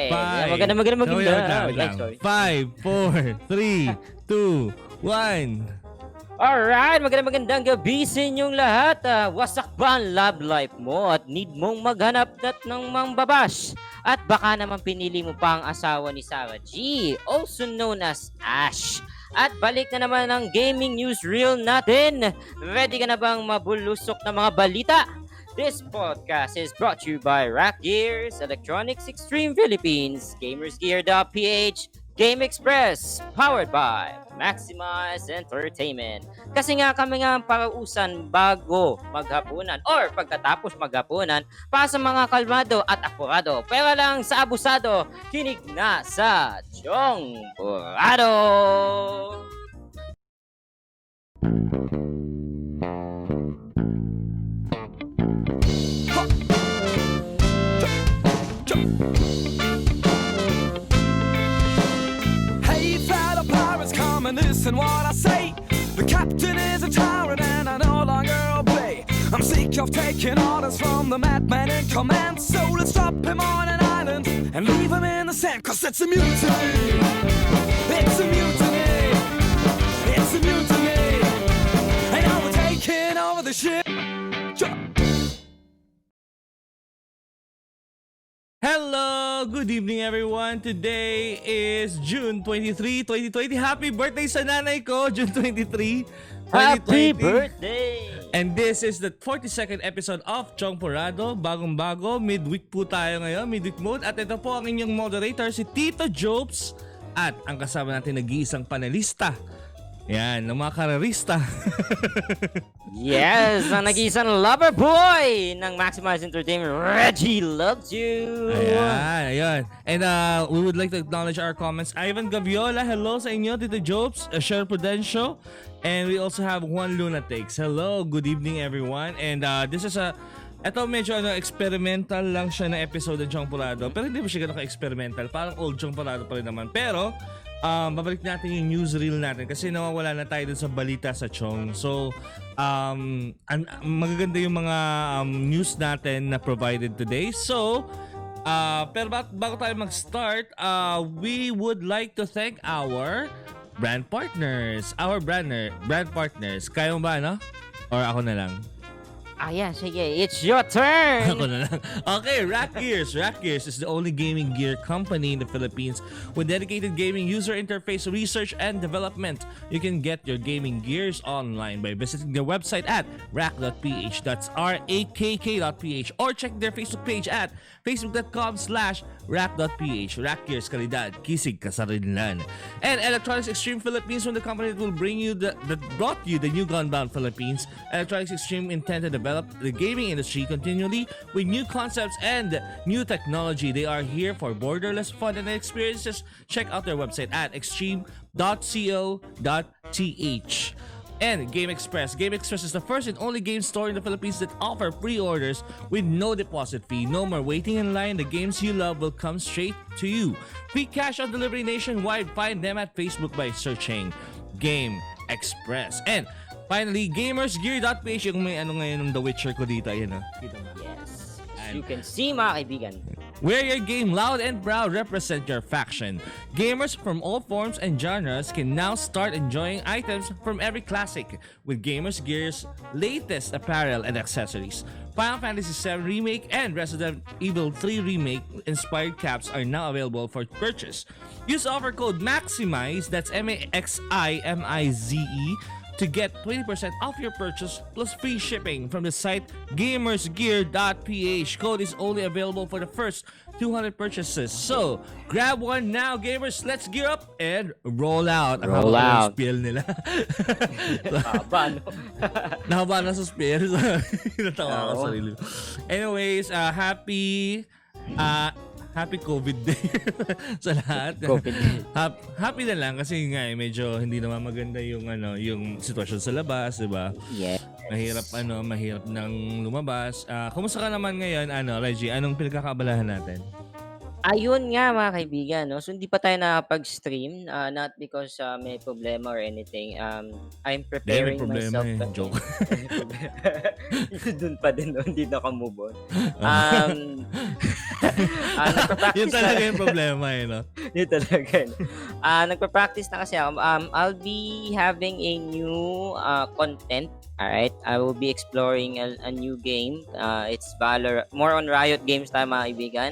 Maganda. Wait lang. 5, 4, 3, 2, 1. Alright, magandang gabi sa inyong lahat. Wasak ba ang love life mo at need mong maghanap ng mababash? At baka naman pinili mo pa ang asawa ni Regie, also known as Ash. At balik na naman ang gaming news reel natin. Ready ka na bang mabulusok na mga balita? This podcast is brought to you by Rakk Gears, Electronics Extreme Philippines, GamersGear.ph, Game Express, powered by Maximize Entertainment. Kasi nga kami nga ang parausan bago maghapunan or pagkatapos maghapunan para sa mga kalmado at apurado. Pero lang sa abusado, kinig na sa Tsongporado! And listen what I say. The captain is a tyrant and I no longer obey. I'm sick of taking orders from the madman in command. So let's drop him on an island and leave him in the sand. Cause it's a mutiny. It's a mutiny. It's a mutiny. And now we're taking over the ship. Hello! Good evening everyone! Today is June 23, 2020. Happy birthday sa nanay ko! June 23, 2020. Happy birthday! And this is the 42nd episode of Tsongporado. Bagong-bago, midweek po tayo ngayon, midweek mode. At ito po ang inyong moderator, si Tito Jopes. At ang kasama natin nag-iisang panelista. Yan, ng mga karerista. Yes, ang nag-iisang lover boy ng Maximize Entertainment, Regie loves you. Ayan. And we would like to acknowledge our comments. Ivan Gaviola, hello sa inyo. Tito Jopes, Sher Prudencio. And we also have Juan Lunatics. Hello, good evening everyone. And this is ito medyo experimental lang siya na episode ng Tsongporado. Pero hindi pa siya ganun ka-experimental. Parang old Tsongporado pa rin naman. Pero babalik natin yung newsreel natin kasi nawawala na tayo dun sa balita sa Chong. So, magaganda yung mga news natin na provided today. So, pero bago tayo mag-start, we would like to thank our brand partners. Our brand partners. Kaya mo ba, no? Or ako na lang? Yeah, sige. It's your turn! Ako na lang. Okay, Rakk Gears. Rakk Gears is the only gaming gear company in the Philippines with dedicated gaming user interface research and development. You can get your gaming gears online by visiting their website at rakk.ph, that's rakk.ph, or check their Facebook page at facebook.com/rakk.ph. Rakk Gears, kalidad, kisig, kasarinlan. And Electronics Extreme Philippines, from the company that will bring you that brought you the new Gunbound Philippines. Electronics Extreme intend to develop the gaming industry continually with new concepts and new technology. They are here for borderless fun and experiences. Check out their website at extreme.co.th. And Game Express. Game Express is the first and only game store in the Philippines that offer pre-orders with no deposit fee. No more waiting in line. The games you love will come straight to you. Free cash on delivery nationwide. Find them at Facebook by searching Game Express. And finally, GamersGear.ph, yung may ngayon ng The Witcher ko dito. Ayan, kita mo. Yes. You can see, mga kaibigan. Wear your game loud and proud, represent your faction. Gamers from all forms and genres can now start enjoying items from every classic with GamersGear's latest apparel and accessories. Final Fantasy VII Remake and Resident Evil 3 Remake inspired caps are now available for purchase. Use offer code MAXIMIZE, that's MAXIMIZE, to get 20% off your purchase plus free shipping from the site GamersGear.ph. Code is only available for the first 200 purchases. So, grab one now, gamers. Let's gear up and roll out. Roll out. Spiel nila. Haba, no? Nahaba na sa spiel. Natawa ko sarili. Anyways, happy COVID day sa lahat. Happy na lang kasi nga medyo hindi naman maganda yung yung sitwasyon sa labas, 'di ba? Yeah. Mahirap nang lumabas. Kumusta ka naman ngayon, Regie? Anong pinagkakaabalahan natin? Ayun nga mga kaibigan, no? So hindi pa tayo nakapag-stream, not because may problema or anything. I'm May preparing problema myself eh. kasi. Joke. Doon pa din, no? Hindi naka-move on. Um, Yun nagpa-practice talaga na. yung problema eh, no? Yun talaga. No? Nagpa-practice na kasi ako. I'll be having a new content. Alright, I will be exploring a new game. It's more on Riot games tayo mga kaibigan.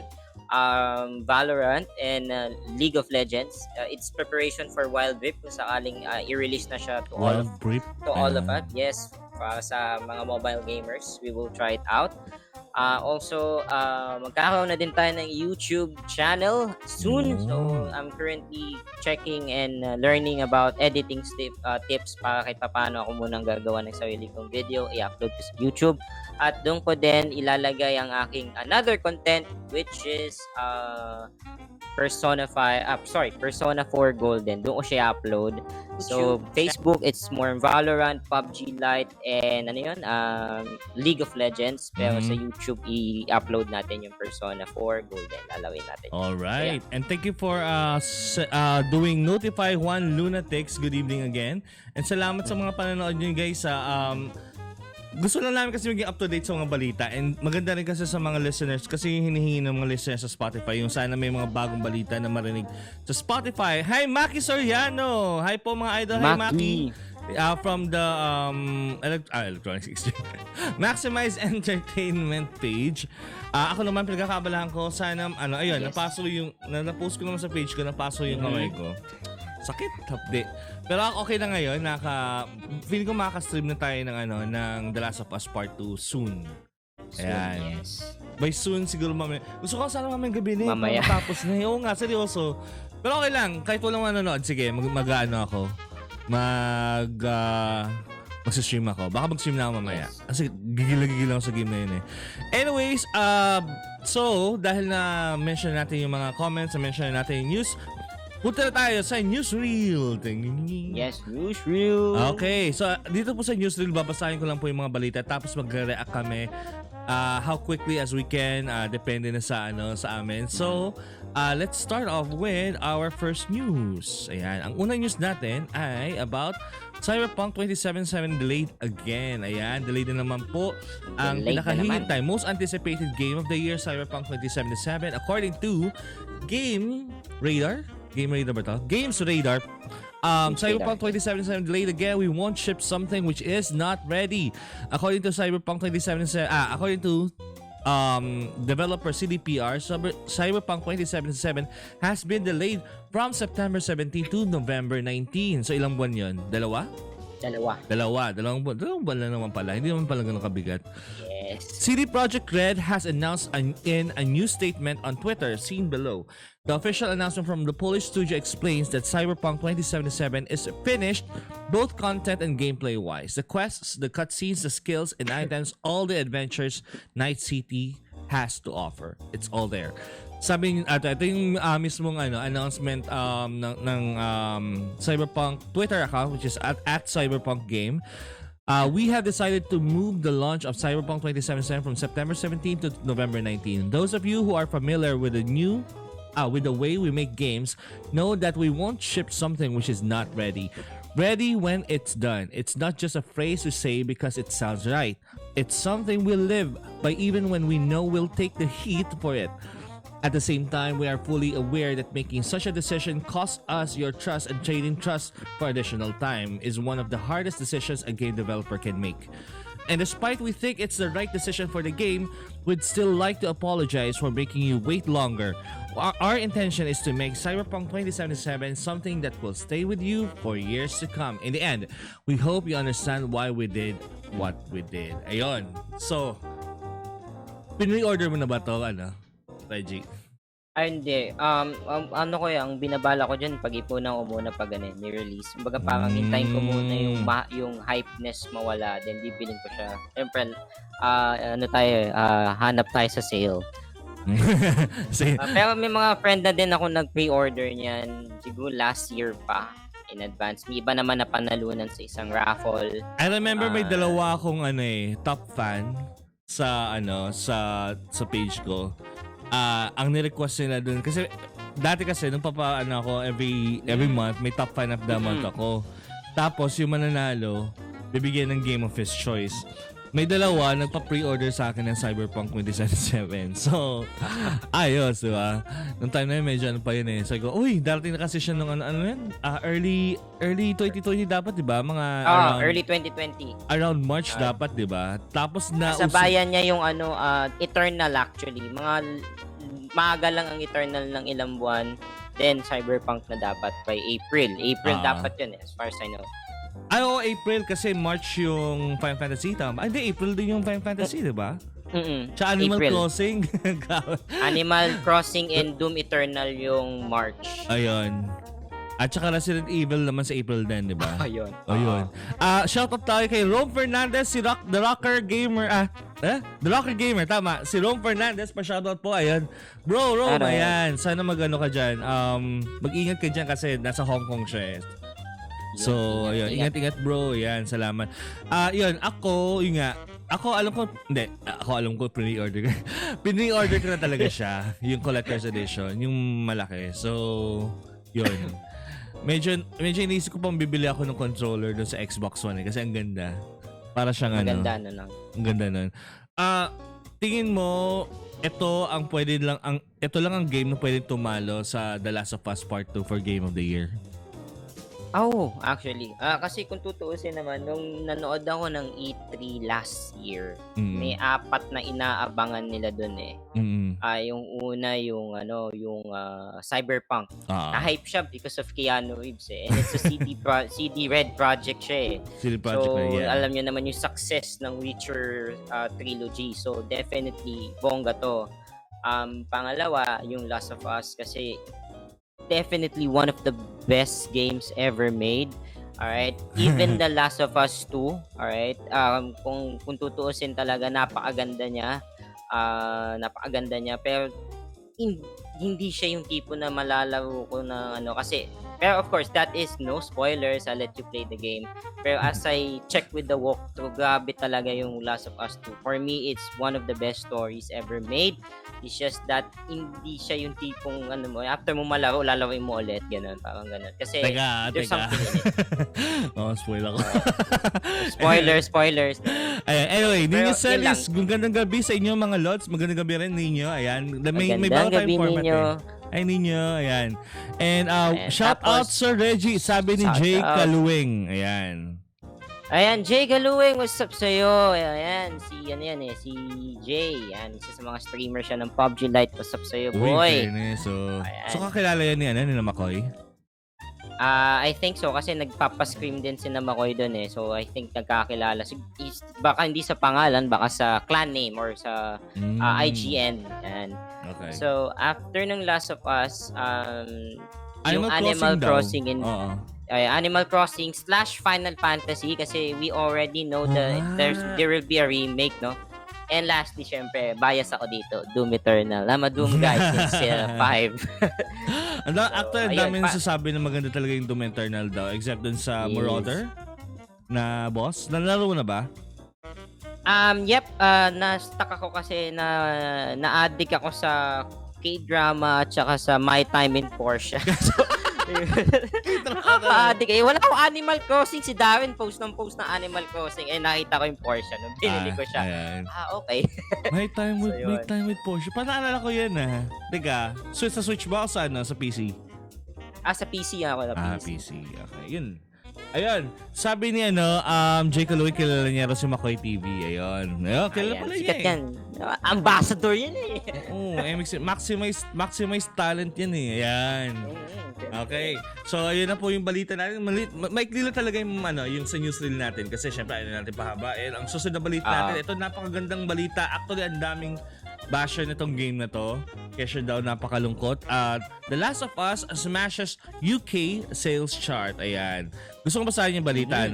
Valorant and League of Legends. It's preparation for Wild Rift kung sakaling i-release na siya to all Wild Brief. of us. Yes, para sa mga mobile gamers, we will try it out. Also, magkakaroon na din tayo ng YouTube channel soon. So, I'm currently checking and learning about editing tips para kahit paano ako munang gagawa ng sarili kong video, i-upload ko sa YouTube. At doon ko din ilalagay ang aking another content which is Persona 4 Golden. Doon ko siya upload. So, Facebook, it's more Valorant, PUBG Lite, and League of Legends. Pero sa YouTube, i-upload natin yung Persona 4 Golden. Lalawin natin. Alright. And thank you for doing Notify Juan Lunatics. Good evening again. And salamat sa mga panonood nyo guys sa gusto lang namin kasi maging up-to-date sa mga balita and maganda rin kasi sa mga listeners kasi hinihingi ng mga listeners sa Spotify yung sana may mga bagong balita na marinig sa Spotify. Hi Maki Soriano! Hi po mga idol! Hi Maki! From the Electronics Extreme Maximize Entertainment page. Ako naman pinagkakabalahan ko sana napaso yung na-post ko naman sa page ko, napaso yung kamay ko. Sakit, hapde. Pero okay na ngayon, feeling ko makaka-stream na tayo ng The Last of Us Part 2 soon. Ayan. Yes. By soon siguro mamaya. Gusto ko sana mamaya gabi na Mamaya. Tapos na. Oo nga, seryoso. Pero okay lang, kahit walang manonood, sige, ako. Mag-stream ako. Baka mag-stream na ako mamaya. Kasi gigil ako sa game na yun eh. Anyways, so, dahil na mention natin yung mga comments, na mention natin yung news, punta na tayo sa newsreel. Yes, newsreel. Okay, so dito po sa newsreel, babasahin ko lang po yung mga balita tapos magre-react kami how quickly as we can, depende na sa amin. So, let's start off with our first news. Ayan, ang unang news natin ay about Cyberpunk 2077 delayed again. Ayan, delayed na naman po ang pinakahihintay, most anticipated game of the year, Cyberpunk 2077, according to Games Radar. Cyberpunk 2077 delayed again. We won't ship something which is not ready. According to Cyberpunk 2077, according to developer CDPR, Cyberpunk 2077 has been delayed from September 17 to November 19. So ilang buwan 'yon? Dalawang buwan na naman pala. Hindi naman pala ganun kabigat. Yes. CD Projekt Red has announced in a new statement on Twitter, seen below. The official announcement from the Polish studio explains that Cyberpunk 2077 is finished, both content and gameplay-wise. The quests, the cutscenes, the skills, and items, all the adventures Night City has to offer. It's all there. Sabi ito yung mismong announcement ng Cyberpunk Twitter account, which is at Cyberpunk Game. We have decided to move the launch of Cyberpunk 2077 from September 17 to November 19. Those of you who are familiar with with the way we make games know that we won't ship something which is not ready. Ready when it's done. It's not just a phrase we say because it sounds right. It's something we'll live by even when we know we'll take the heat for it. At the same time, we are fully aware that making such a decision costs us your trust, and trading trust for additional time is one of the hardest decisions a game developer can make. And despite we think it's the right decision for the game, we'd still like to apologize for making you wait longer. Our intention is to make Cyberpunk 2077 something that will stay with you for years to come. In the end, we hope you understand why we did what we did. Ayun. So, pinre-order mo na ba to, Regie? Ay, hindi. Ang binabala ko dyan, pag-ipunan ko muna pag ni-release. Kumbaga parang hintayin ko muna yung hypeness mawala, then bibilin ko siya. Siyempre, hanap tayo sa sale. Pero may mga friend na din ako nag-pre-order niyan, siguro last year pa, in advance. May iba naman na panalunan sa isang raffle. I remember may dalawa akong top fan sa sa page ko. ang ni-request nila dun, kasi dati kasi nung ako every month may top 5 of the month ako. Tapos yung mananalo bibigyan ng game of his choice. May dalawa nagpa-pre-order sa akin ng Cyberpunk 2077. So, ayos, di ba? Nung time na yun, medyo pa yun eh. So, uy, darating na kasi siya nung early 2020 dapat, di ba? Mga early 2020. Around March dapat, di ba? Tapos na... Sa bayan niya yung Eternal actually. Maaga lang ang Eternal ng ilang buwan. Then, Cyberpunk na dapat by April. April dapat yun as far as I know. April kasi March yung Final Fantasy, tama? Hindi, April din yung Final Fantasy, di ba? Sa Animal April. Crossing. Animal Crossing and Doom Eternal yung March. Ayun. At saka Resident Evil naman sa April din, di ba? Ayun. Shoutout tayo kay Rome Fernandez, si The Rocker Gamer. The Rocker Gamer, tama. Si Rome Fernandez, pa-shoutout po. Ayun. Bro, Rome, ayan. Sana mag-ano ka dyan. Mag-ingat ka dyan kasi nasa Hong Kong siya eh. So, ayun. Ingat-ingat bro. Yan, salamat. Yun, ako alam ko pre-order. Pre-order ko na talaga siya. Yung collector's edition. Yung malaki. So, yun. Medyo iniisip ko pang bibili ako ng controller doon sa Xbox One eh. Kasi ang ganda. Para siyang Ang ganda na lang. Ang ganda nun. Tingin mo, ito lang ang game na pwede tumalo sa The Last of Us Part 2 for Game of the Year. Actually. Kasi kung tutuusin naman, nung nanood ako ng E3 last year, may 4 na inaabangan nila dun eh. Yung una, yung Cyberpunk. Na-hype siya because of Keanu Reeves eh. And it's a CD Red project siya eh. CD Projekt so, yeah. Alam niyo naman yung success ng Witcher trilogy. So, definitely, bongga to. Pangalawa, yung Last of Us kasi definitely one of the best games ever made. Alright? Even The Last of Us 2, alright? Kung tutuusin talaga, napakaganda niya. Pero hindi siya yung tipo na malalaro ko na kasi pero of course, that is no spoilers. I'll let you play the game. Pero as I check with the walkthrough, grabe talaga yung Last of Us 2. For me, it's one of the best stories ever made. It's just that hindi siya yung tipong after mo malaro, lalaroin mo ulit. Ganun, parang ganun. Kasi there's something in it. Spoil ako. Spoilers. Ayan, anyway, Ninyo Celis, magandang gabi sa inyo mga lods. Magandang gabi rin Ninyo. Ayan, may bago tayong format Ninyo. Ay Ninyo, ayan. And shout out Sir Regie, sabi ni Jay Kaluwing. Ayan, Jay Kaluwing, what's up sa'yo? Ayan, si Jay. Ayan, isa sa mga streamer siya ng PUBG Lite. What's up sa'yo, boy? So kakilala yan ni Makoy? I think so kasi nagpapascream din si Makoy doon eh. So I think nagkakilala. Baka hindi sa pangalan, baka sa clan name or sa IGN. Ayan. Okay. So after ng Last of Us, yung Animal Crossing Animal Crossing / Final Fantasy kasi we already know that there will be a remake, no? And lastly, syempre, bias ako dito, Doom Eternal. I'm a Doom guy since 5. Actually, ang dami nasasabi na maganda talaga yung Doom Eternal daw, except dun sa Marauder na boss. Nalaro na ba? Yep. Na-stuck ako kasi na-addict ako sa K-drama at saka sa My Time in Porsche. Nakaka-addict eh. Wala akong Animal Crossing. Si Darren post ng Animal Crossing. Nakita ko yung Porsche nung pinili ko siya. Ayan. Okay. My time with Porsche. Naalala ko yan Teka, sa Switch ba o sa PC? Sa PC ako. PC. Okay, yun. Ayun, sabi ni Jay Kaluwing, kilala niya rin si Makoy TV. Ayun, kilala pala niya sikat yan. Ambassador yan eh. Maximize talent yan eh. Ayan. Okay. So, ayun na po yung balita natin. Maikli lang talaga yung sa news reel natin. Kasi syempre, natin pahabain. Ang susunod na balita natin, ito napakagandang balita. Actually, ang daming basher nitong game na to. Kaya daw napakalungkot. The Last of Us smashes UK sales chart. Ayan. Gusto ko basahin yung balita,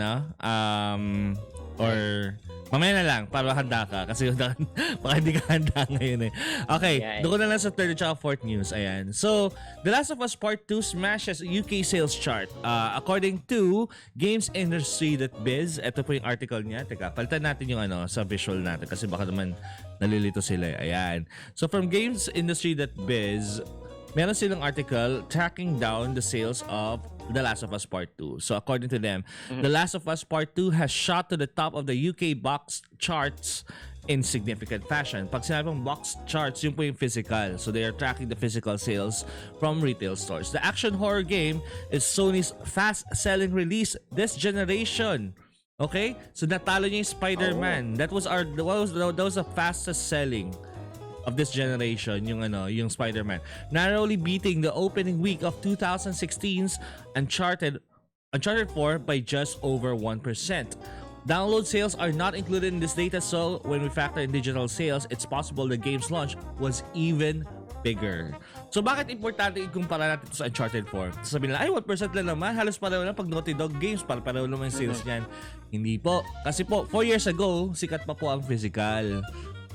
or mamaya na lang para handa ka kasi baka hindi ka handa ngayon eh. Okay, doon na lang sa third at fourth news. Ayan. So, The Last of Us Part 2 smashes UK sales chart. According to GamesIndustry.biz, ito po yung article niya. Teka, palitan natin yung sa visual natin kasi baka naman Nalilito sila. Ayan. So from GamesIndustry.biz, meron silang article tracking down the sales of The Last of Us Part 2. So according to them, The Last of Us Part 2 has shot to the top of the UK box charts in significant fashion. Pag sinabing box charts, yun po yung physical. So they are tracking the physical sales from retail stores. The action horror game is Sony's fast-selling release this generation. Okay? So natalo niya yung Spider-Man. That was the fastest selling of this generation, yung Spider-Man. Narrowly beating the opening week of 2016's Uncharted 4 by just over 1%. Download sales are not included in this data, so when we factor in digital sales, it's possible the game's launch was even bigger. So bakit importante ikumpara natin ito sa Uncharted 4? Sabihin nila, ay 1% lang naman, halos pareho lang pag Naughty Dog games, pareho naman yung sales niyan. Hindi po. Kasi po, 4 years ago, sikat pa po ang physical.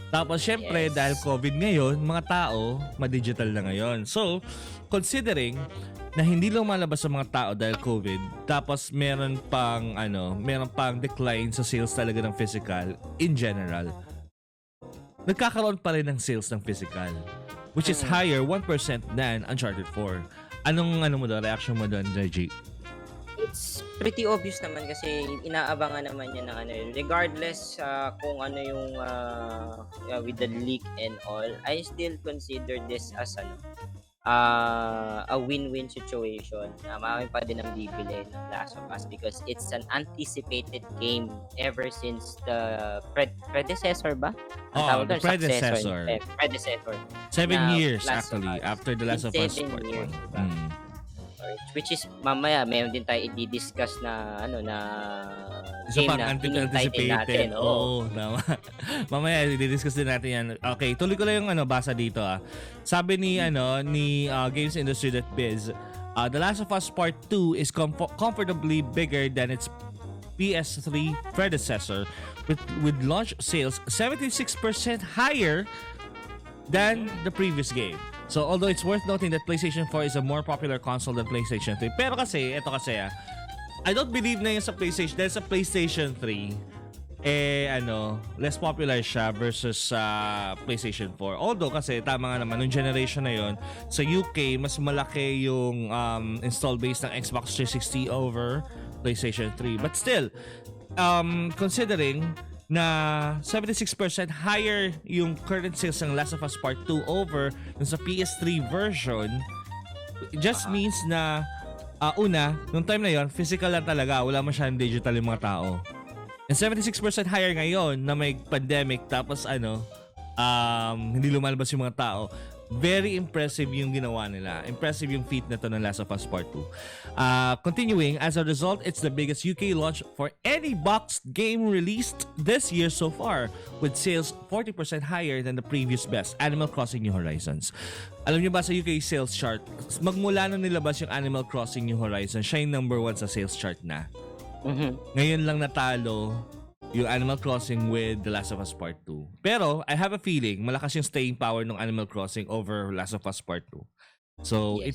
Tapos syempre, dahil COVID ngayon, mga tao, ma-digital na ngayon. So, considering na hindi lumalabas sa mga tao dahil COVID, tapos meron pang decline sa sales talaga ng physical in general, nagkakaroon pa rin ng sales ng physical, which is higher 1% than Uncharted 4. Anong reaction mo doon, Regie? It's pretty obvious naman kasi inaabangan naman niya ng regardless kung ano yung with the leak and all. I still consider this as a win-win situation. Marami pa din ang bibili ng Last of Us because it's an anticipated game ever since the predecessor ba? Ang tawag doon, predecessor. Predecessor. 7 years actually after The Last of Us Part 1. Which is mamaya mayroon din tayo i-discuss na isa game pang na anticipated natin. Oo, tama. Mamaya i-discuss din natin yan. Okay, tuloy ko lang yung basa dito Sabi ni GamesIndustry.biz, The Last of Us Part 2 is comfortably bigger than its PS3 predecessor with launch sales 76% higher than the previous game. So although it's worth noting that PlayStation 4 is a more popular console than PlayStation 3, pero kasi I don't believe na yun sa PlayStation dahil sa PlayStation 3 less popular siya versus sa PlayStation 4. Although kasi tama nga naman nung generation na yun sa UK mas malaki yung install base ng Xbox 360 over PlayStation 3. But still, considering na 76% higher yung current sales ng Last of Us Part 2 over dun sa PS3 version, it just means na nung time na yon physical lang talaga, wala masyadong digital yung mga tao. And 76% higher ngayon na may pandemic tapos hindi lumalabas yung mga tao. Very impressive yung ginawa nila. Impressive yung feat na to ng Last of Us Part 2. Continuing, as a result, it's the biggest UK launch for any boxed game released this year so far, with sales 40% higher than the previous best, Animal Crossing New Horizons. Alam niyo ba sa UK sales chart, magmula nung nilabas yung Animal Crossing New Horizons, siya yung number 1 sa sales chart na. Ngayon lang natalo yung Animal Crossing with The Last of Us Part 2. Pero, I have a feeling, malakas yung staying power ng Animal Crossing over Last of Us Part 2. So, it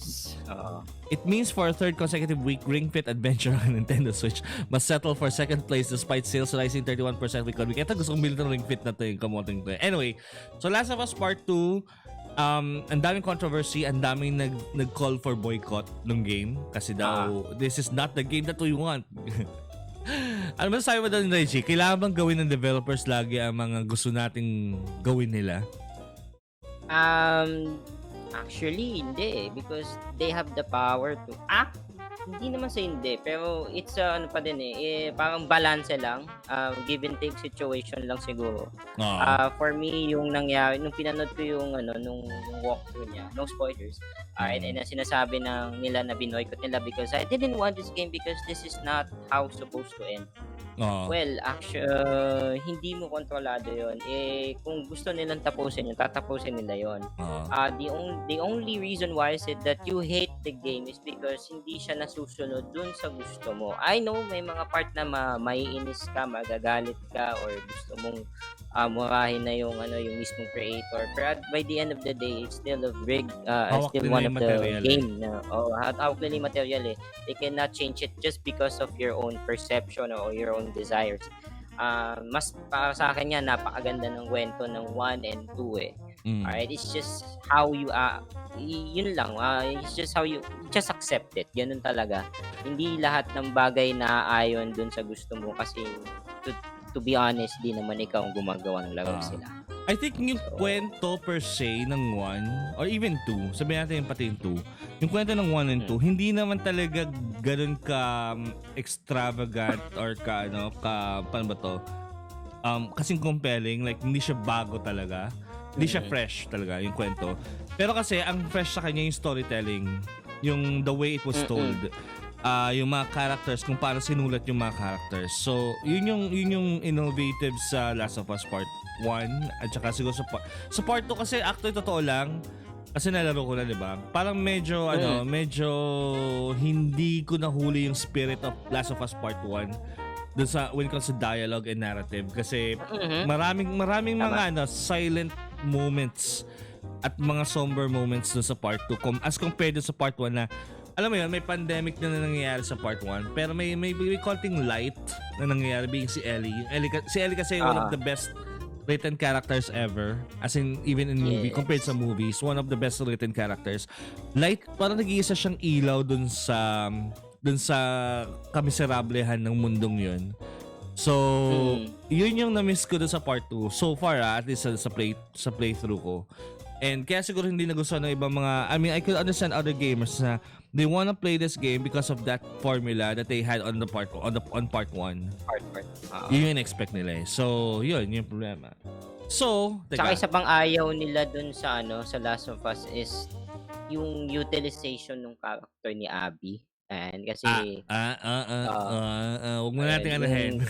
means for a third consecutive week, Ring Fit Adventure on Nintendo Switch must settle for second place despite sales rising 31% week on week. Ito gusto kong bilhin ng Ring Fit na to yung kamoting to. Anyway, so Last of Us Part 2, ang daming controversy, ang daming nag-call for boycott ng game kasi daw, this is not the game that we want. Ano ba sabi mo doon, Regie? Kailangan bang gawin ng developers lagi ang mga gusto nating gawin nila? Actually, hindi because they have the power to act. Hindi naman sa hindi, pero it's pa din parang balance lang, give and take situation lang siguro. For me, yung nangyari, nung pinanood ko yung nung walkthrough niya, no spoilers, and sinasabi nila na binoycott nila because I didn't want this game because this is not how supposed to end. Well, actually, hindi mo kontrolado yon. Kung gusto nilang tapusin yun, tatapusin nila yon. The only reason why I said that you hate the game is because hindi siya nasusunod dun sa gusto mo. I know may mga part na maiinis ka, magagalit ka, or gusto mong murahin na yung mismong creator. But by the end of the day, it's still still one of the game na hawak nila yung material. They cannot change it just because of your own perception or your own desires. Mas para sa akin yan, napakaganda ng kwento ng 1 and 2 eh. Alright, it's just how you yun lang, it's just how you just accept it. Ganun talaga. Hindi lahat ng bagay na ayon dun sa gusto mo kasi to be honest, di naman ikaw ang gumagawa ng laro sila. I think yung kwento per se ng 1 or even 2, sabihin natin pati yung 2, yung kwento ng 1 and 2, hindi naman talaga ganun ka extravagant or paano ba to? Kasing compelling, like hindi siya bago talaga. Hindi siya fresh talaga yung kwento. Pero kasi ang fresh sa kanya yung storytelling, yung the way it was told. Yung mga characters, kung paano sinulat yung mga characters. So, yun yung innovative sa Last of Us Part 1 at saka siguro sa Part 2 kasi actually totoo lang kasi nalaro ko na, 'di ba? Parang medyo medyo hindi ko nahuli yung spirit of Last of Us Part 1 dun sa when it comes to dialogue and narrative kasi maraming mga silent moments at mga somber moments dun sa Part 2 as compared dun sa Part 1 na alam mo yun, may pandemic na nangyayari sa Part 1 pero may konting light na nangyayari being si Ellie. Si Ellie kasi one of the best written characters ever, as in even in movie compared sa movies, one of the best written characters. Light, parang nag-iisa siyang ilaw dun sa kamiserablehan ng mundong yun. So, yun yung na-miss ko dun sa Part 2 so far, at least sa playthrough ko. And kaya siguro hindi nagustuhan ng ibang mga, I mean, I could understand other gamers na they wanna play this game because of that formula that they had on part 1. Yun yung expect nila eh. So, yun yung problema. So, Saka isa pang ayaw nila dun sa sa Last of Us is yung utilization ng character ni Abby. And kasi wag mo natin anahin.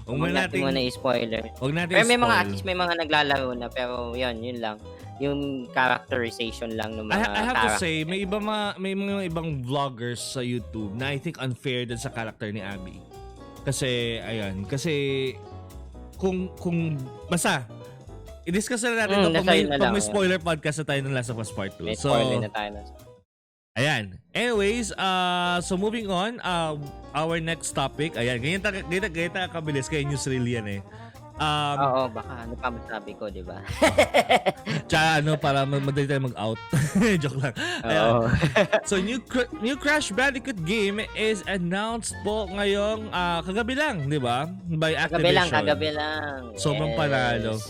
Wag mo natin i-spoiler. Wag natin pero may mga at least may mga naglalaro na pero yun lang. Yung characterization lang ng mga I have to say, may mga ibang vloggers sa YouTube na I think unfair din sa character ni Abby. Kasi kung basta i-discuss na natin pag may spoiler podcast na tayo ng Last of Us Part 2. May spoiler na tayo. Ayan. Anyways, so moving on, our next topic. Ayan, ganyan tayo kabilis kay Newsreel yan eh. Oo, baka ano pa masabi ko, di ba? Tsaka para madali tayo mag-out. Joke lang. So, new Crash Bandicoot game is announced po ngayong kagabi lang, di ba? By Activision. Kagabi lang. Sobrang panalo.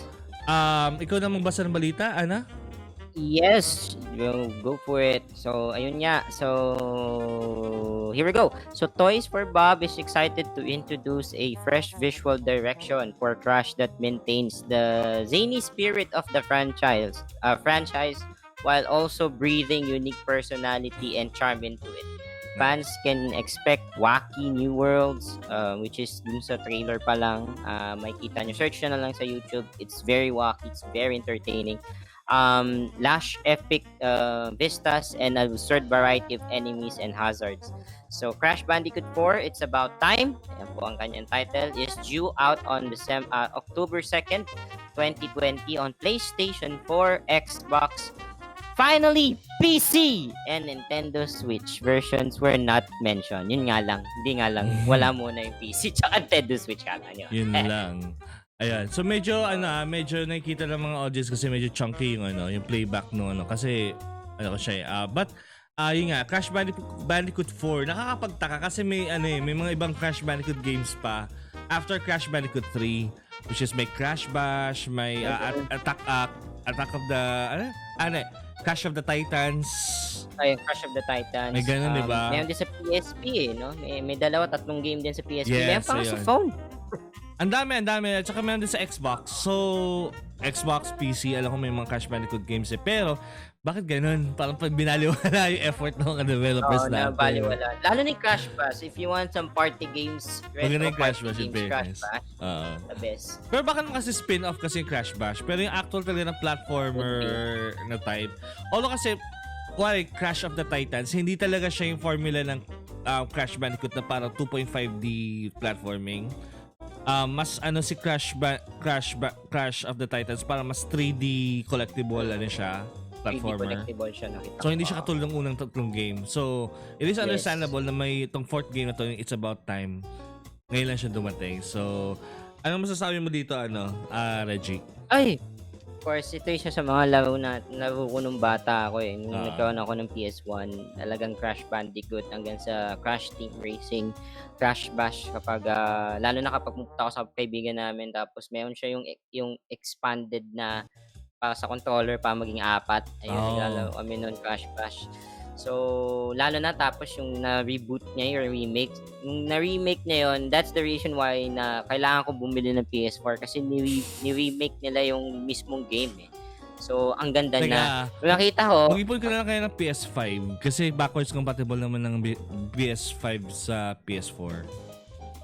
Ikaw na magbasa ng balita, Ana? Yes, go for it. So, ayun nga. So, here we go. So, Toys for Bob is excited to introduce a fresh visual direction for Crash that maintains the zany spirit of the franchise while also breathing unique personality and charm into it. Fans can expect wacky new worlds, which is dun sa trailer pa lang. Makikita nyo, search na lang sa YouTube. It's very wacky, it's very entertaining. Lash epic vistas and a absurd variety of enemies and hazards. So Crash Bandicoot 4, It's About Time, ayan po ang kanyang title, is due out on October 2nd, 2020 on PlayStation 4, Xbox, finally PC, and Nintendo Switch. Versions were not mentioned. Yun nga lang, wala muna yung PC tsaka Nintendo Switch kala nyo. Yun lang. Ayan. So medyo nakikita ng mga audience kasi medyo chunky yung playback kasi siya. But yun nga, Crash Bandicoot 4 nakakapagtaka kasi may mga ibang Crash Bandicoot games pa after Crash Bandicoot 3, which is may Crash Bash, may Attack of the Crash of the Titans. Ay, Crash of the Titans. May ganun, di ba? Meron din sa PSP no? May 2-3 game din sa PSP. Yes, meron pa sa phone. Ang dami. At saka meron din sa Xbox. So, Xbox, PC, alam ko may mga Crash Bandicoot games eh. Pero, bakit ganun? Parang pag binaliwala yung effort ng developers natin. Oo, baliwala. Lalo na yung Crash Bash. If you want some party games, retro Crash Bash, Bash, the best. Pero baka naman kasi spin-off kasi yung Crash Bash. Pero yung actual talaga ng platformer na type. Although kasi, Crash of the Titans, hindi talaga siya yung formula ng Crash Bandicoot na parang 2.5D platforming. Mas si Crash of the Titans para mas 3D collectible siya, platformer. 3D collectible siya, nakita. So hindi siya katulad ng unang 3 game. So it is understandable na may itong 4th game na to, It's About Time. Ngayon lang siya dumating. So Anong masasabi mo dito, Reggie? Ay, of course, ito isa sa mga laro ko nung bata ako eh. Nung nagkaroon ako ng PS1, talagang Crash Bandicoot hanggang sa Crash Team Racing, Crash Bash kapag lalo na kapag pumunta ako sa kaibigan namin tapos meron siya yung expanded na para sa controller pa maging 4. Ayun, naglalaro kami noon Crash Bash. So, lalo na tapos yung na-reboot niya, yung remake. Yung na-remake niya yun, that's the reason why na kailangan ko bumili ng PS4 kasi ni-remake nila yung mismong game eh. So, ang ganda na. Kung nakita ko, mag-ipon ka na lang kaya ng PS5 kasi backwards compatible naman ng PS5 sa PS4.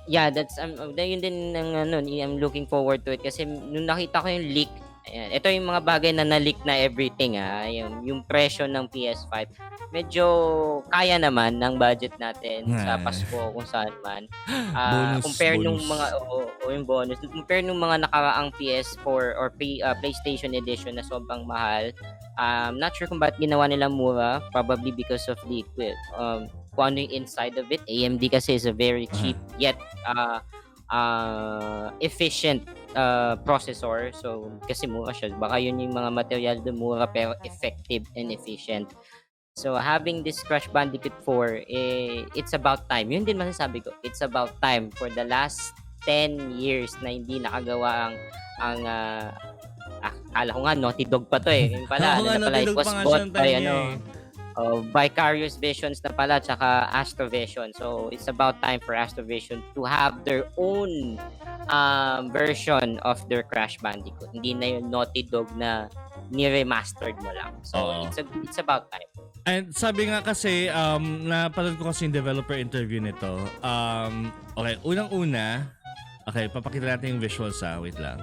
yeah, that's yun din I'm looking forward to it kasi nung nakita ko yung leak, ayan, ito yung mga bagay na na-leak na everything yung presyo ng PS5 medyo kaya naman ng budget natin sa Pasko kung saan man. Compare nung mga yung bonus, compare nung mga nakaraang PS4 or PlayStation edition na sobrang mahal. Not sure kung bakit ginawa nila mura, probably because of the kung ano yung inside of it. AMD kasi is a very cheap yet efficient processor. So, kasi mura siya. Baka yun yung mga material doon mura pero effective and efficient. So, having this Crash Bandicoot 4, it's about time. Yun din masasabi ko. It's about time for the last 10 years na hindi nakagawa ang akala ko nga Naughty Dog pa to eh. Yung pala, it was bought by Vicarious Visions na pala tsaka Astrovision. So, it's about time for Astrovision to have their own version of their Crash Bandicoot. Hindi na yung Naughty Dog na ni-remastered mo lang. So, it's about time. And sabi nga kasi, napanood ko kasi yung developer interview nito. Okay, unang-una, okay, papakita natin yung visuals wait lang.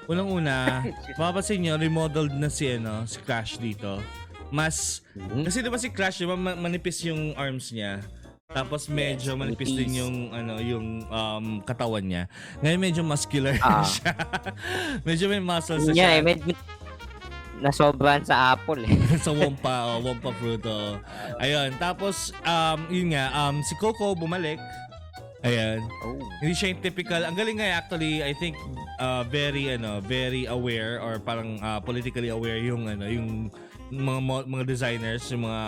Unang-una, mapapansin nyo, remodeled na si Crash dito. Mas, kasi diba si Crash, diba manipis yung arms niya. Tapos medyo manipis din yung katawan niya. Ngayon medyo muscular siya. Medyo may muscles siya. Medyo nasobrahan sa apple eh. Sa Wampa fruit. Ayun, tapos yun nga, si Coco bumalik. Ayan. Hindi siya yung typical. Ang galing nga actually, I think very aware or parang politically aware yung mga designers, yung mga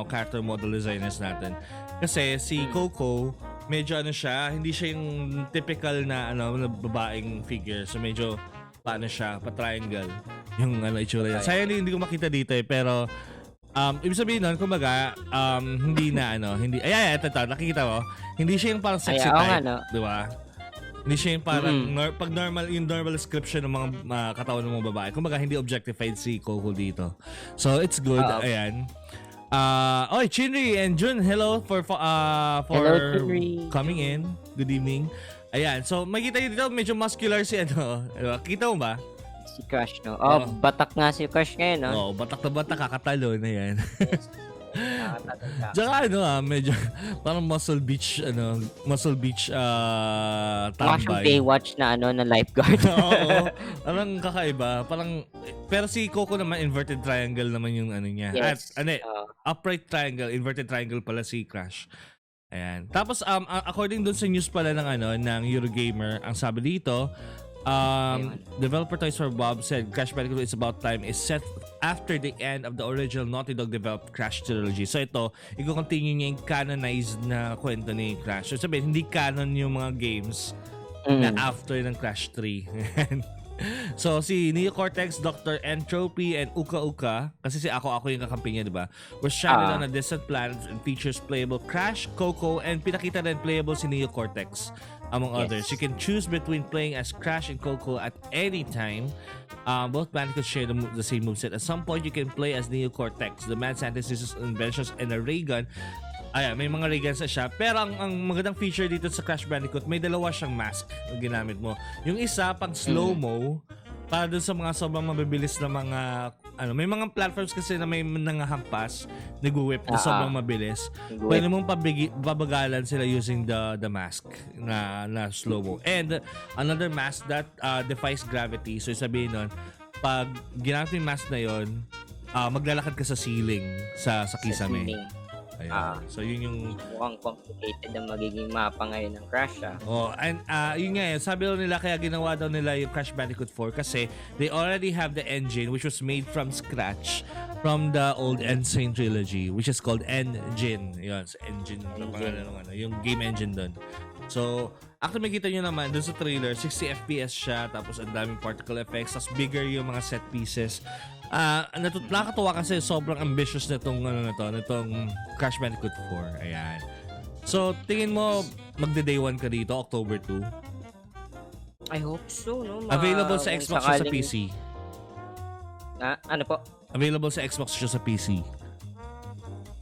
character model designers natin. Kasi si Coco, medyo siya, hindi siya yung typical na babaeng figure. So medyo paano siya, pa-triangle yung itsura niya. Sayang hindi ko makita dito pero ibig sabihin nun, kumbaga, hindi ito, nakikita mo, hindi siya yung parang sexy type, di ba? Hindi siya yung parang, pag yung normal description ng mga katawan ng mga babae, kumbaga, hindi objectified si Coco dito. So, it's good, ayan. Chinri and Jun, hello for hello, coming in. Good evening. Ayan, so makita nyo dito, medyo muscular si kita mo ba? Si Crash, no? Batak nga si Crash ngayon, no? Batak na batak, kakatalo na yan. Yes. Tsaka medyo parang muscle beach tambay. Parang Baywatch na na lifeguard. Oo. Parang kakaiba. Pero si Coco naman, inverted triangle naman yung niya. Yes. Upright triangle, inverted triangle pala si Crash. Ayan. Tapos according dun sa news pala ng Eurogamer, ang sabi dito, developer Toys for Bob said Crash Bandicoot It's About Time is set after the end of the original Naughty Dog developed Crash trilogy. So ito, i-continue niya yung canonized na kwento ni Crash. So sabihin, hindi canon yung mga games na after ng Crash 3. So si Neo Cortex, Dr. Entropy, and Uka Uka, kasi si Ako yung kakampi niya, diba? Were stranded on a distant planet and features playable Crash, Coco, and pinakita rin playable si Neo Cortex, among others. You can choose between playing as Crash and Coco at any time. Both Bandicoots share the same moveset. At some point, you can play as Neo Cortex, the mad scientist uses inventions and a ray gun. Ayan, may mga ray guns na siya. Pero ang magandang feature dito sa Crash Bandicoot, may dalawa siyang mask na ginamit mo. Yung isa, pang slow-mo, para dun sa mga sobrang mabibilis na mga may mga platforms kasi na may nangahampas, nag-whip na sobrang mabilis. Pwede mong pabagalan sila using the mask na slow-mo. And another mask that defies gravity. So sabihin nun, pag ginamit yung mask na yon, maglalakad ka sa ceiling sa kisame. Ayan. So yun yung Mukhang complicated ang magiging mapa ngayon ng Crash and yun nga sabi daw nila kaya ginawa daw nila yung Crash Bandicoot 4 kasi they already have the engine which was made from scratch from the old Insane trilogy which is called Engine. Yun, so engine yung pangalan ng yung game engine doon. So, actually makita nyo naman doon sa trailer, 60 FPS siya, tapos ang daming particle effects, tapos bigger yung mga set pieces. Nakakatuwa kasi sobrang ambitious na itong Crash Bandicoot 4. Ayan. So, tingin mo magde-day 1 ka dito, October 2? I hope so, no? Available sa Xbox siya sa PC. Ano po? Available sa Xbox siya sa PC.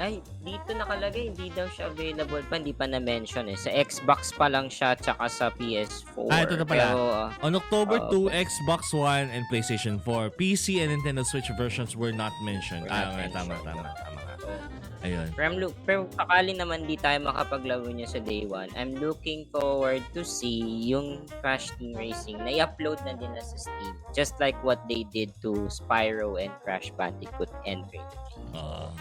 Ay, dito nakalagay, hindi daw siya available pa, hindi pa na-mention Sa Xbox pa lang siya, tsaka sa PS4. Ito na pala. Pero, On October 2, Xbox One and PlayStation 4. PC and Nintendo Switch versions were not mentioned. Tama. Ayun. Pero sakali naman di tayo makapaglaro niya sa day 1. I'm looking forward to see yung Crash Team Racing na i-upload na din sa Steam. Just like what they did to Spyro and Crash Bandicoot and Trilogy.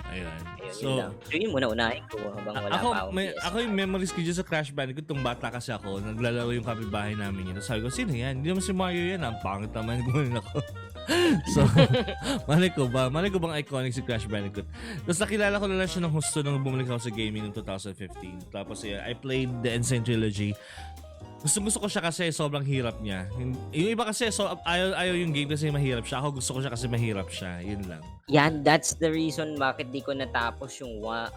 Ayun. So yun muna unahin ko habang wala pa ako. Ako yung memories ko dyan sa Crash Bandicoot, itong bata kasi ako, naglalaro yung kapitbahay namin yun. Sabi ko, sino yan? Hindi naman si Mario yan. Ang pangit naman, gumanin ako. So, malay ko bang iconic si Crash Bandicoot? Tapos nakilala ko na lang siya ng husto nung bumalik ako sa gaming noong 2015. Tapos I played the Insane Trilogy. Gusto ko siya kasi sobrang hirap niya. Yung iba kasi ayaw yung game kasi mahirap siya. Ako gusto ko siya kasi mahirap siya. Yun lang. Yan, that's the reason bakit di ko natapos yung 1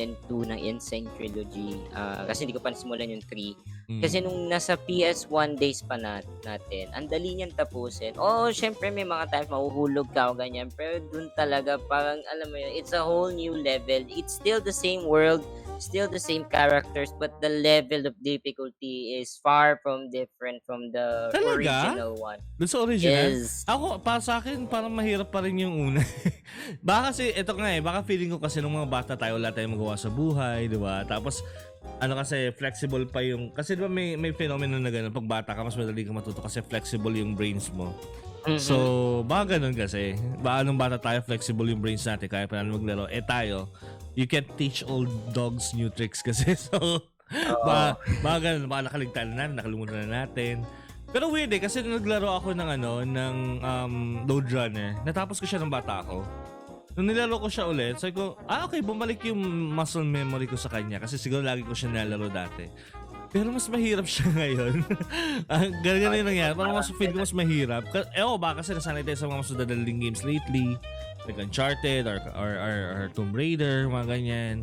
and 2 ng Insane Trilogy. Kasi hindi ko pa nasimulan yung 3. Kasi nung nasa PS1 days pa natin, ang dali niyang tapusin. Syempre may mga times mahuhulog ka o ganyan. Pero dun talaga parang, alam mo yun, it's a whole new level. It's still the same world, still the same characters, but the level of difficulty is far from different from the original one. Doon sa original? Yes. Ako, para sa akin, parang mahirap pa rin yung una. Baka kasi, ito nga baka feeling ko kasi nung mga bata tayo, wala tayong magawa sa buhay, di ba? Tapos, kasi flexible pa yung, kasi di ba may phenomenon na gano'n, pag bata ka, mas madali ka matuto kasi flexible yung brains mo. So, baka ganun kasi. Baka nung bata tayo, flexible yung brains natin, kaya pa natin maglaro. Tayo, you can't teach old dogs new tricks kasi. So, baka ganun, baka nakaligtaan na natin, nakalimutan na natin. Pero weird kasi nung naglaro ako ng Load Runner, natapos ko siya ng bata ako. Nung nilaro ko siya ulit, sabi ko, okay, bumalik yung muscle memory ko sa kanya kasi siguro lagi ko siya nalaro dati. Pero mas mahirap siya ngayon. Ganun yung nangyari. Parang mas feel ko mas mahirap. Baka kasi nasanay tayo sa mga mas dadaling games lately. Like Uncharted or Tomb Raider, mga ganyan.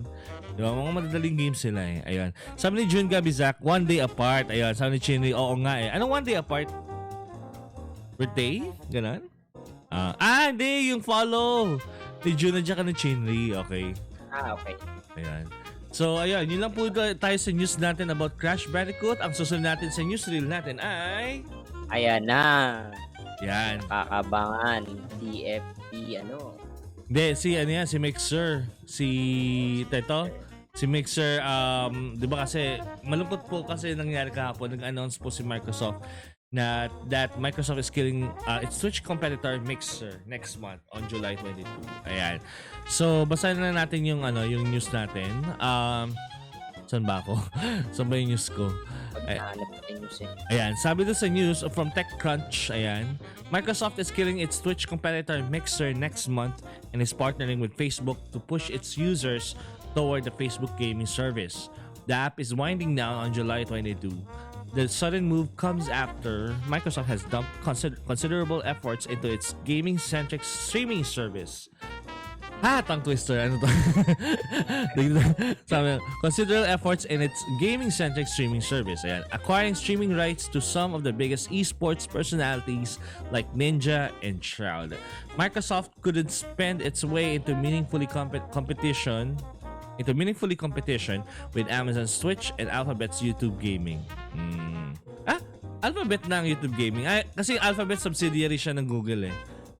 Diba? Mga madadaling games sila Ayun. Sabi ni June Gabizak, 1 day apart. Ayun. Sabi ni Chinri, oo nga Anong 1 day apart? Birthday? Ganon? Hindi. Yung follow. Ni June at saka ni Chinri. Okay. Okay. Ayan. So, ayun. Yun lang po tayo sa news natin about Crash Bandicoot. Ang susunod natin sa newsreel natin ay... Ayan na. Yan. Kakabangan. TFP, Hindi, si Mixer. Si Mixer, di ba kasi, malungkot po kasi nangyari kahapon. Nag-announce po si Microsoft na that Microsoft is killing its Switch competitor Mixer next month on July 22. Ayan. So, basahin na natin yung news natin. Saan ba ako? Saan ba yung news ko? Ayan, sabi doon sa news from TechCrunch, ayan, Microsoft is killing its Twitch competitor Mixer next month and is partnering with Facebook to push its users toward the Facebook gaming service. The app is winding down on July 22. The sudden move comes after Microsoft has dumped considerable efforts into its gaming-centric streaming service. Tongue twister. Ano to? Sabi, considerable efforts in its gaming-centric streaming service. Ayan. Acquiring streaming rights to some of the biggest esports personalities like Ninja and Shroud. Microsoft couldn't spend its way into meaningfully competition with Amazon's Twitch and Alphabet's YouTube Gaming. Alphabet na ang YouTube Gaming. Kasi Alphabet subsidiary siya ng Google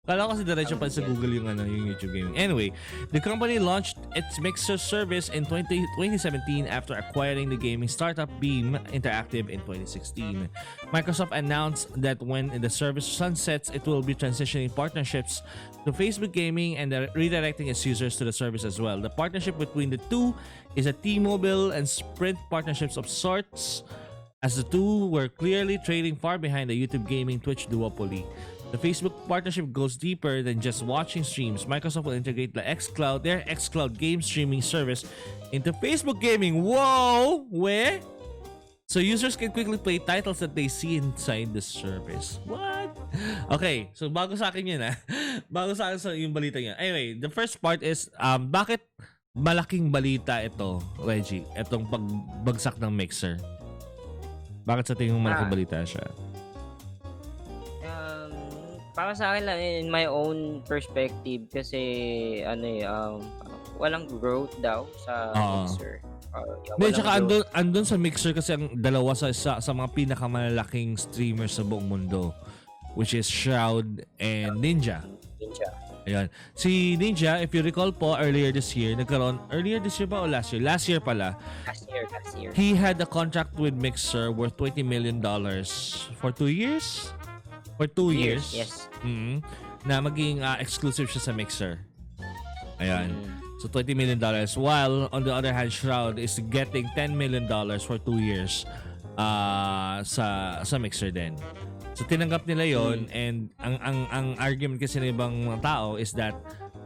Kala ko kasi diretso pa sa Google yung yung YouTube gaming. Anyway, the company launched its Mixer service in 2017 after acquiring the gaming startup Beam Interactive in 2016. Microsoft announced that when the service sunsets, it will be transitioning partnerships to Facebook Gaming and redirecting its users to the service as well. The partnership between the two is a T-Mobile and Sprint partnerships of sorts, as the two were clearly trading far behind the YouTube gaming Twitch duopoly. The Facebook partnership goes deeper than just watching streams. Microsoft will integrate their xCloud game streaming service into Facebook gaming. Whoa! Where? So users can quickly play titles that they see inside the service. What? Okay, so bago sa akin yun bago sa akin yung balita niya. Anyway, the first part is, bakit malaking balita ito, Regie? Itong pagbagsak ng Mixer. Bakit sa tingin mo malaking balita siya? Para sa akin lang, in my own perspective, kasi walang growth daw sa Mixer. Hindi, tsaka andun sa Mixer kasi ang dalawa sa mga pinakamalaking streamers sa buong mundo, which is Shroud and Ninja. Ayan. Si Ninja, if you recall po, earlier this year ba o last year? Last year pala. Last year. He had a contract with Mixer worth $20 million for 2 years? For 2 years. Yes. Na maging exclusive siya sa Mixer. Ayan. So $20 million. While on the other hand, Shroud is getting $10 million for 2 years sa Mixer din. So tinanggap nila yon, and ang argument kasi ng ibang mga tao is that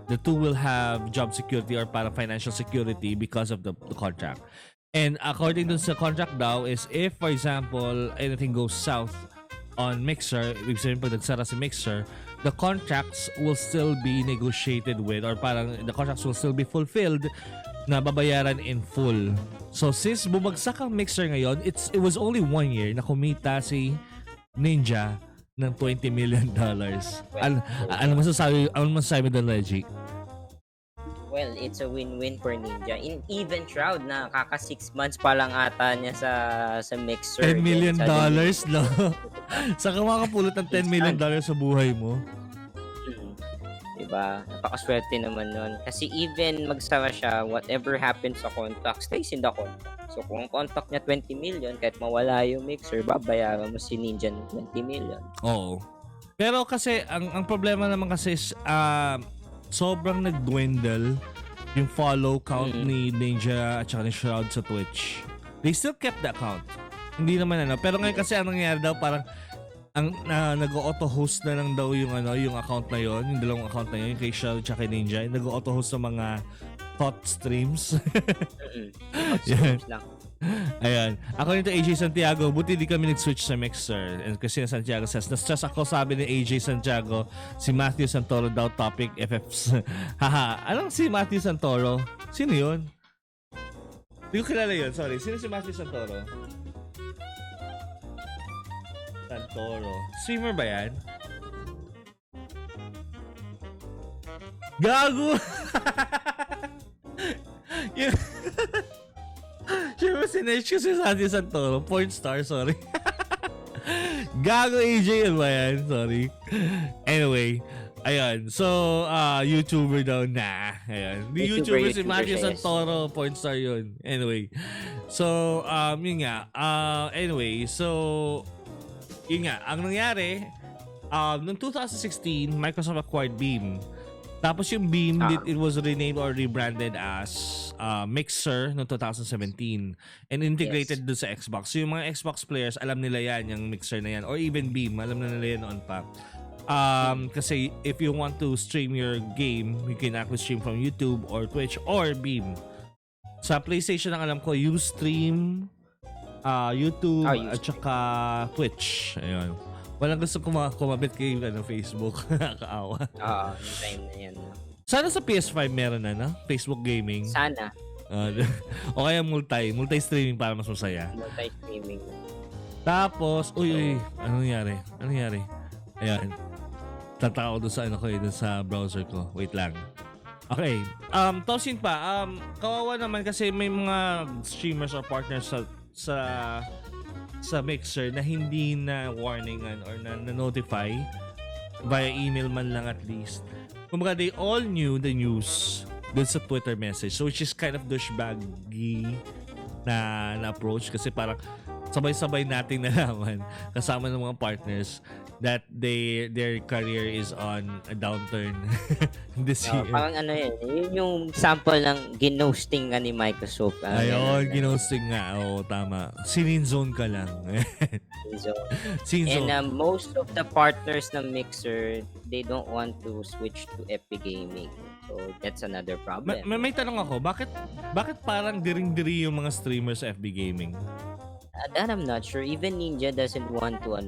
the two will have job security or para financial security because of the contract. And according to sa contract daw is if for example anything goes south on Mixer, ibig sabihin pag nagsara si Mixer, the contracts will still be negotiated with, or parang the contracts will still be fulfilled na babayaran in full. So since bumagsak ang Mixer ngayon, it was only 1 year na kumita si Ninja ng $20 million. Ano masasabi doon, Regie? Well, it's a win-win for Ninja. Even Shroud na kaka 6 months pa lang ata niya sa Mixer. $10 million, no? Saka makakapulot ng $10 million sa buhay mo. Diba? Napakaswerte naman nun. Kasi even magsama siya, whatever happens sa contact, stays in the contact. So kung ang contact niya 20 million, kahit mawala yung Mixer, babayaran mo si Ninja ng 20 million. Oo. Pero kasi, ang problema naman kasi is, sobrang nag-dwindle yung follow count ni Ninja at saka ni Shroud sa Twitch. They still kept the account. Hindi naman pero ngayon kasi ang nangyari daw parang nag-auto-host na lang daw yung yung account na yon, yung dalawang account na yon, yung kay Shroud at kay Ninja, nag-auto-host ng mga thought streams. Yan. Ayan. According to AJ Santiago, buti di kami nag-switch sa Mixer. And kasi na Santiago says, na-stress ako, sabi ni AJ Santiago, si Matthew Santoro daw topic FFs. Haha. Anong si Matthew Santoro? Sino yun? Hindi ko kilala yun. Sorry. Sino si Matthew Santoro? Santoro. Streamer ba yan? Gago! Siyempre sinerch ko si Sandy Santoro. Porn star, sorry. Gago AJ yun ba yan? Sorry. Anyway, ayan. So, YouTuber daw na. Ayan. Di YouTuber si Matthew Santoro. Porn star yun. Anyway. So, yun nga. Anyway, so, yun nga. Ang nangyari, noong 2016, Microsoft acquired Beam. Tapos yung Beam, it was renamed or rebranded as Mixer noong 2017 and integrated doon sa Xbox. So yung mga Xbox players, alam nila yan, yung Mixer na yan. Or even Beam, alam na nila yan noon pa. Kasi if you want to stream your game, you can actually stream from YouTube or Twitch or Beam. Sa PlayStation, ang alam ko, Ustream, YouTube, at saka Twitch. Ayun. Walang gusto kumabit kay Facebook. Nakakaawa. Yung time na yan. Sana sa PS5 meron na, Facebook Gaming. Sana. O kaya multi-streaming para mas masaya. Multi-streaming. Tapos, uy, anong nangyari? Ayan. Tataka ko doon sa doon sa browser ko. Wait lang. Okay. Tapos yun pa, kawawa naman kasi may mga streamers or partners sa Mixer na hindi na warningan or na notify via email man lang at least. Kumbaga, they all knew the news dun sa Twitter message. So, which is kind of douchebaggy na approach kasi parang sabay-sabay nating nalaman kasama ng mga partners that their career is on a downturn this year. Parang yun yung sample ng ginosting nga ni Microsoft. Ayun, ginosting nga. Oo, tama. Sinzone ka lang. Sinzone. And most of the partners ng Mixer, they don't want to switch to Epic Gaming. So, that's another problem. May tanong ako, bakit parang diring-diri yung mga streamers sa FB Gaming? That I'm not sure. Even Ninja doesn't want to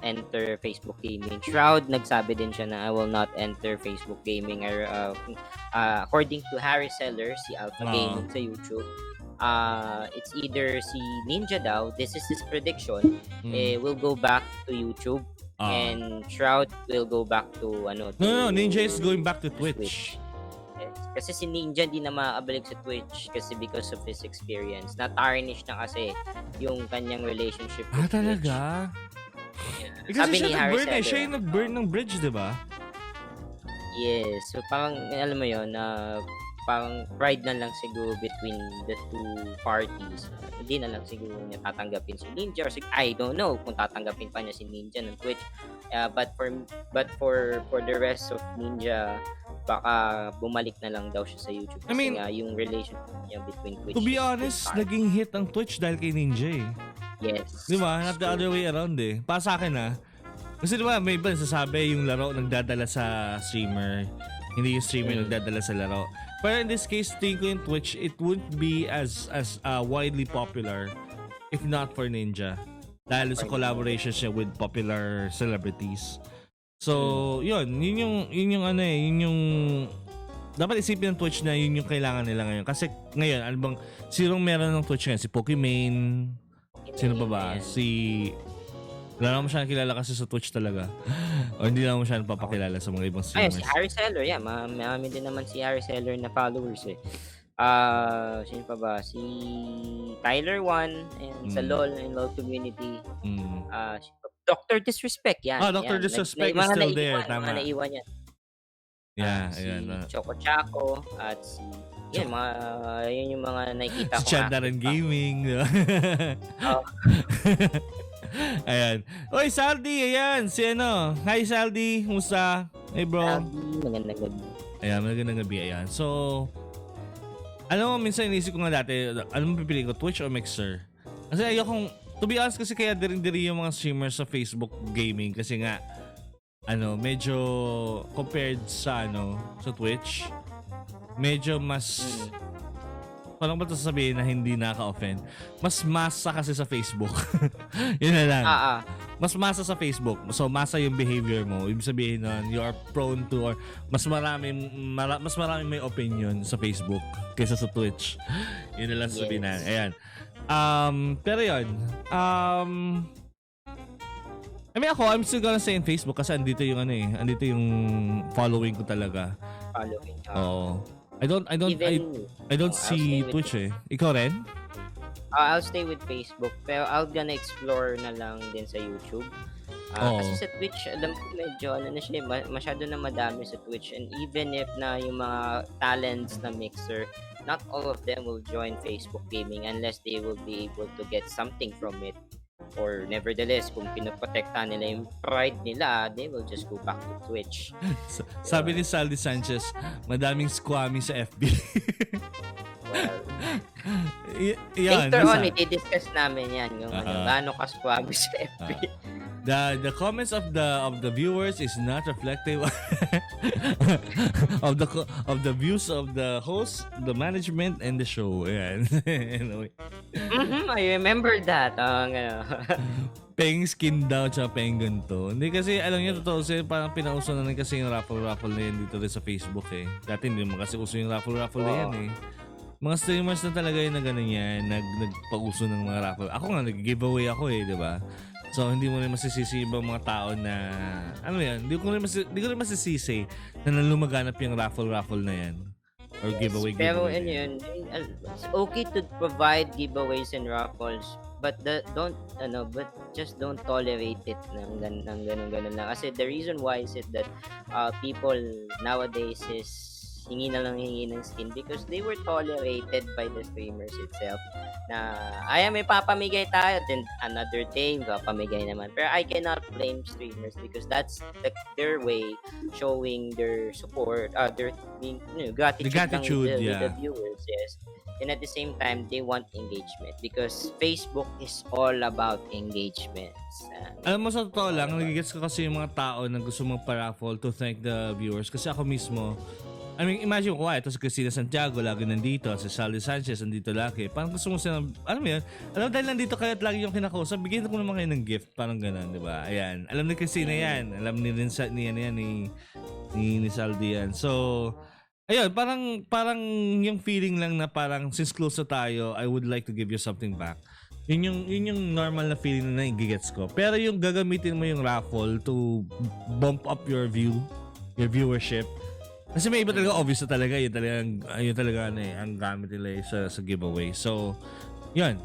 enter Facebook Gaming. Shroud nagsabi din siya na I will not enter Facebook Gaming. According to Harry Seller, si Alpha Gaming sa YouTube, it's either si Ninja daw, this is his prediction, will go back to YouTube, and Shroud will go back to No, Ninja is going back to Twitch. Yes. Kasi si Ninja di na makabalik sa Twitch kasi because of his experience. Na-tarnish na kasi yung kanyang relationship with Twitch. Talaga? Kasi siya nag-burn siya yung nag-burn ng bridge, di ba? Yes. So parang, alam mo yun, parang pride na lang siguro between the two parties. Hindi na lang siguro niya tatanggapin si Ninja or I don't know kung tatanggapin pa niya si Ninja ng Twitch. But for the rest of Ninja, baka bumalik na lang daw siya sa YouTube kasi nga yung relationship niya between Twitch. To be honest, naging hit ang Twitch dahil kay Ninja eh. Yes. Di ba? Not the other way around eh. Para sa akin kasi di ba may iba nasasabi yung laro nagdadala sa streamer, hindi yung streamer nagdadala sa laro. Pero in this case, tingin ko yung Twitch, it wouldn't be as widely popular if not for Ninja. Dahil sa collaboration siya with popular celebrities. So, yun yung dapat isipin ng Twitch na yun yung kailangan nila ngayon. Kasi ngayon, ano bang, sinong meron ng Twitch ngayon? Si Pokimane, sino pa ba? Wala naman siya nakilala kasi sa Twitch talaga. O hindi naman siya napapakilala sa mga ibang streamers. Si Harry Seller, marami din naman si Harry Seller na followers eh. Sino pa ba? Si Tyler 1 and sa LOL and LOL community. Dr. Disrespect, yan. Dr. Disrespect is still there, tama. Mga naiwan yan. Si Choco Chaco at si yun yung mga nakikita ko. Si Chandaran Gaming. Ayan. Oy, Saldi, ayan. Si Hi, Saldi. Kumusta? Hey, bro. Saldi, magandang gabi. Ayan, magandang gabi. Ayan. So, minsan inisip ko nga dati, anong pipiliin ko? Twitch o Mixer? Kasi to be honest, kasi kaya diri yung mga streamers sa Facebook Gaming kasi nga, medyo compared sa Twitch, medyo mas parang ba ito sasabihin na hindi naka-offend? Mas masa kasi sa Facebook. Yun na lang. Mas masa sa Facebook. So, masa yung behavior mo. Ibig sabihin nun, you are prone to or mas marami may opinion sa Facebook kaysa sa Twitch. Yun na lang sabihin na. Ayan. Pero yun. I'm still gonna say in Facebook kasi andito yung andito yung following ko talaga. Following. Oo. I don't see Twitch eh. Ikaw rin? I'll stay with Facebook pero I'll gonna explore na lang din sa YouTube. Kasi sa Twitch, alam ko medyo masyado na madami sa Twitch, and even if na yung mga talents na Mixer, not all of them will join Facebook Gaming unless they will be able to get something from it. Or nevertheless, kung pinoprotektahan nila yung pride nila, they will just go back to Twitch. Sabi ni Saldi Sanchez, madaming squammy sa FB. Later on, i-discuss namin yan. Yung gaano ka squammy sa FB. The comments of the viewers is not reflective of the views of the host, the management, and the show. Ayan. Anyway. I remember that. Peng skin daw tsaka peng ganito. Hindi kasi, alam niyo, totoo kasi parang pinauso na rin kasi yung raffle na yan dito rin sa Facebook eh. Dati hindi mo kasi uso yung raffle na yan eh. Mga streamers na talaga yung na ganun yan, nagpauso ng mga raffle. Ako nga, nag-giveaway ako eh, di ba? So, hindi mo rin masisisi ibang mga tao na, hindi ko rin masisisi na lumaganap yung raffle na yan. or giveaway Pero giveaway. it's okay to provide giveaways and raffles, but just don't tolerate it ng ganun lang. Kasi the reason why is it that people nowadays is hingi ng skin because they were tolerated by the streamers itself na may papamigay tayo, then another day papamigay naman. Pero I cannot blame streamers because that's their way showing their support, their gratitude, gratitude, with yeah. the viewers, yes. And at the same time, they want engagement because Facebook is all about engagements. Alam mo, sa totoo lang, nagigets ko kasi yung mga tao na gusto magpa-raffle to thank the viewers. Kasi ako mismo, I mean, imagine ko, ito si Cristina Santiago, lagi nandito, si Sally Sanchez, nandito lagi. Parang gusto mo siya, alam mo yun, dahil nandito kayo at lagi yung kinakausap, bigyan ko naman kayo ng gift, parang gano'n, di ba? Ayan, alam ni Cristina yan, alam ni rin ni Saldi yan. So, ayun, parang yung feeling lang na parang, since close na tayo, I would like to give you something back. Yun yung normal na feeling na nagigets ko. Pero yung gagamitin mo yung raffle to bump up your viewership, kasi may iba talaga, obvious na talaga, yun talaga ang gamit nila sa giveaway. So, yun.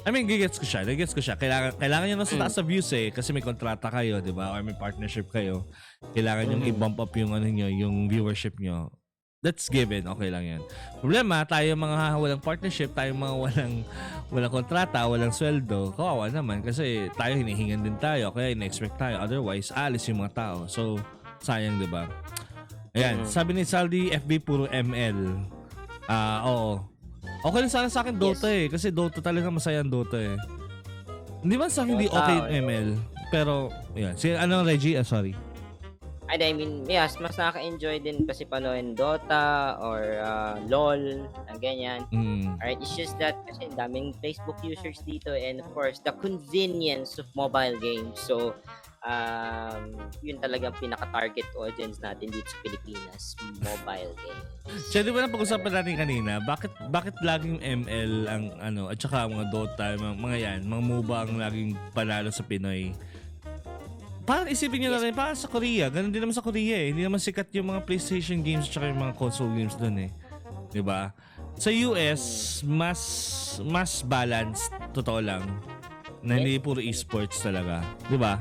I mean, gigets ko siya. Kailangan nyo na sa taas sa views kasi may kontrata kayo, di ba? Or may partnership kayo. Kailangan nyo i-bump up yung yung viewership nyo. That's given. Okay lang yan. Problema, tayo mga walang partnership, tayo mga walang kontrata, walang sweldo, kawawa naman kasi tayo hinihingan din tayo, kaya ina-expect tayo. Otherwise, alis yung mga tao. So, sayang, di ba? Ayan, sabi ni Saldi, FB puro ML. Oo. Okay lang sana sa akin Dota kasi Dota talaga masaya ang Dota Hindi man sa akin hindi okay yung ML. Pero, yan. Regie? Sorry. I mean, yes, mas nakaka-enjoy din kasi panoin Dota or LOL, ganyan. Alright, it's just that kasi daming Facebook users dito and of course, the convenience of mobile games. So, yun talagang pinaka-target audience natin dito sa Pilipinas, mobile games. Siya, di ba na pag-usapan natin kanina, bakit laging ML ang at saka mga Dota, mga yan, mga MOBA ang laging panalo sa Pinoy? Parang isipin nyo na rin, parang sa Korea, ganun din naman sa Korea Hindi naman sikat yung mga PlayStation games at saka yung mga console games dun Di ba? Sa US, mas balanced, totoo lang. Na hindi puro esports talaga. Di ba?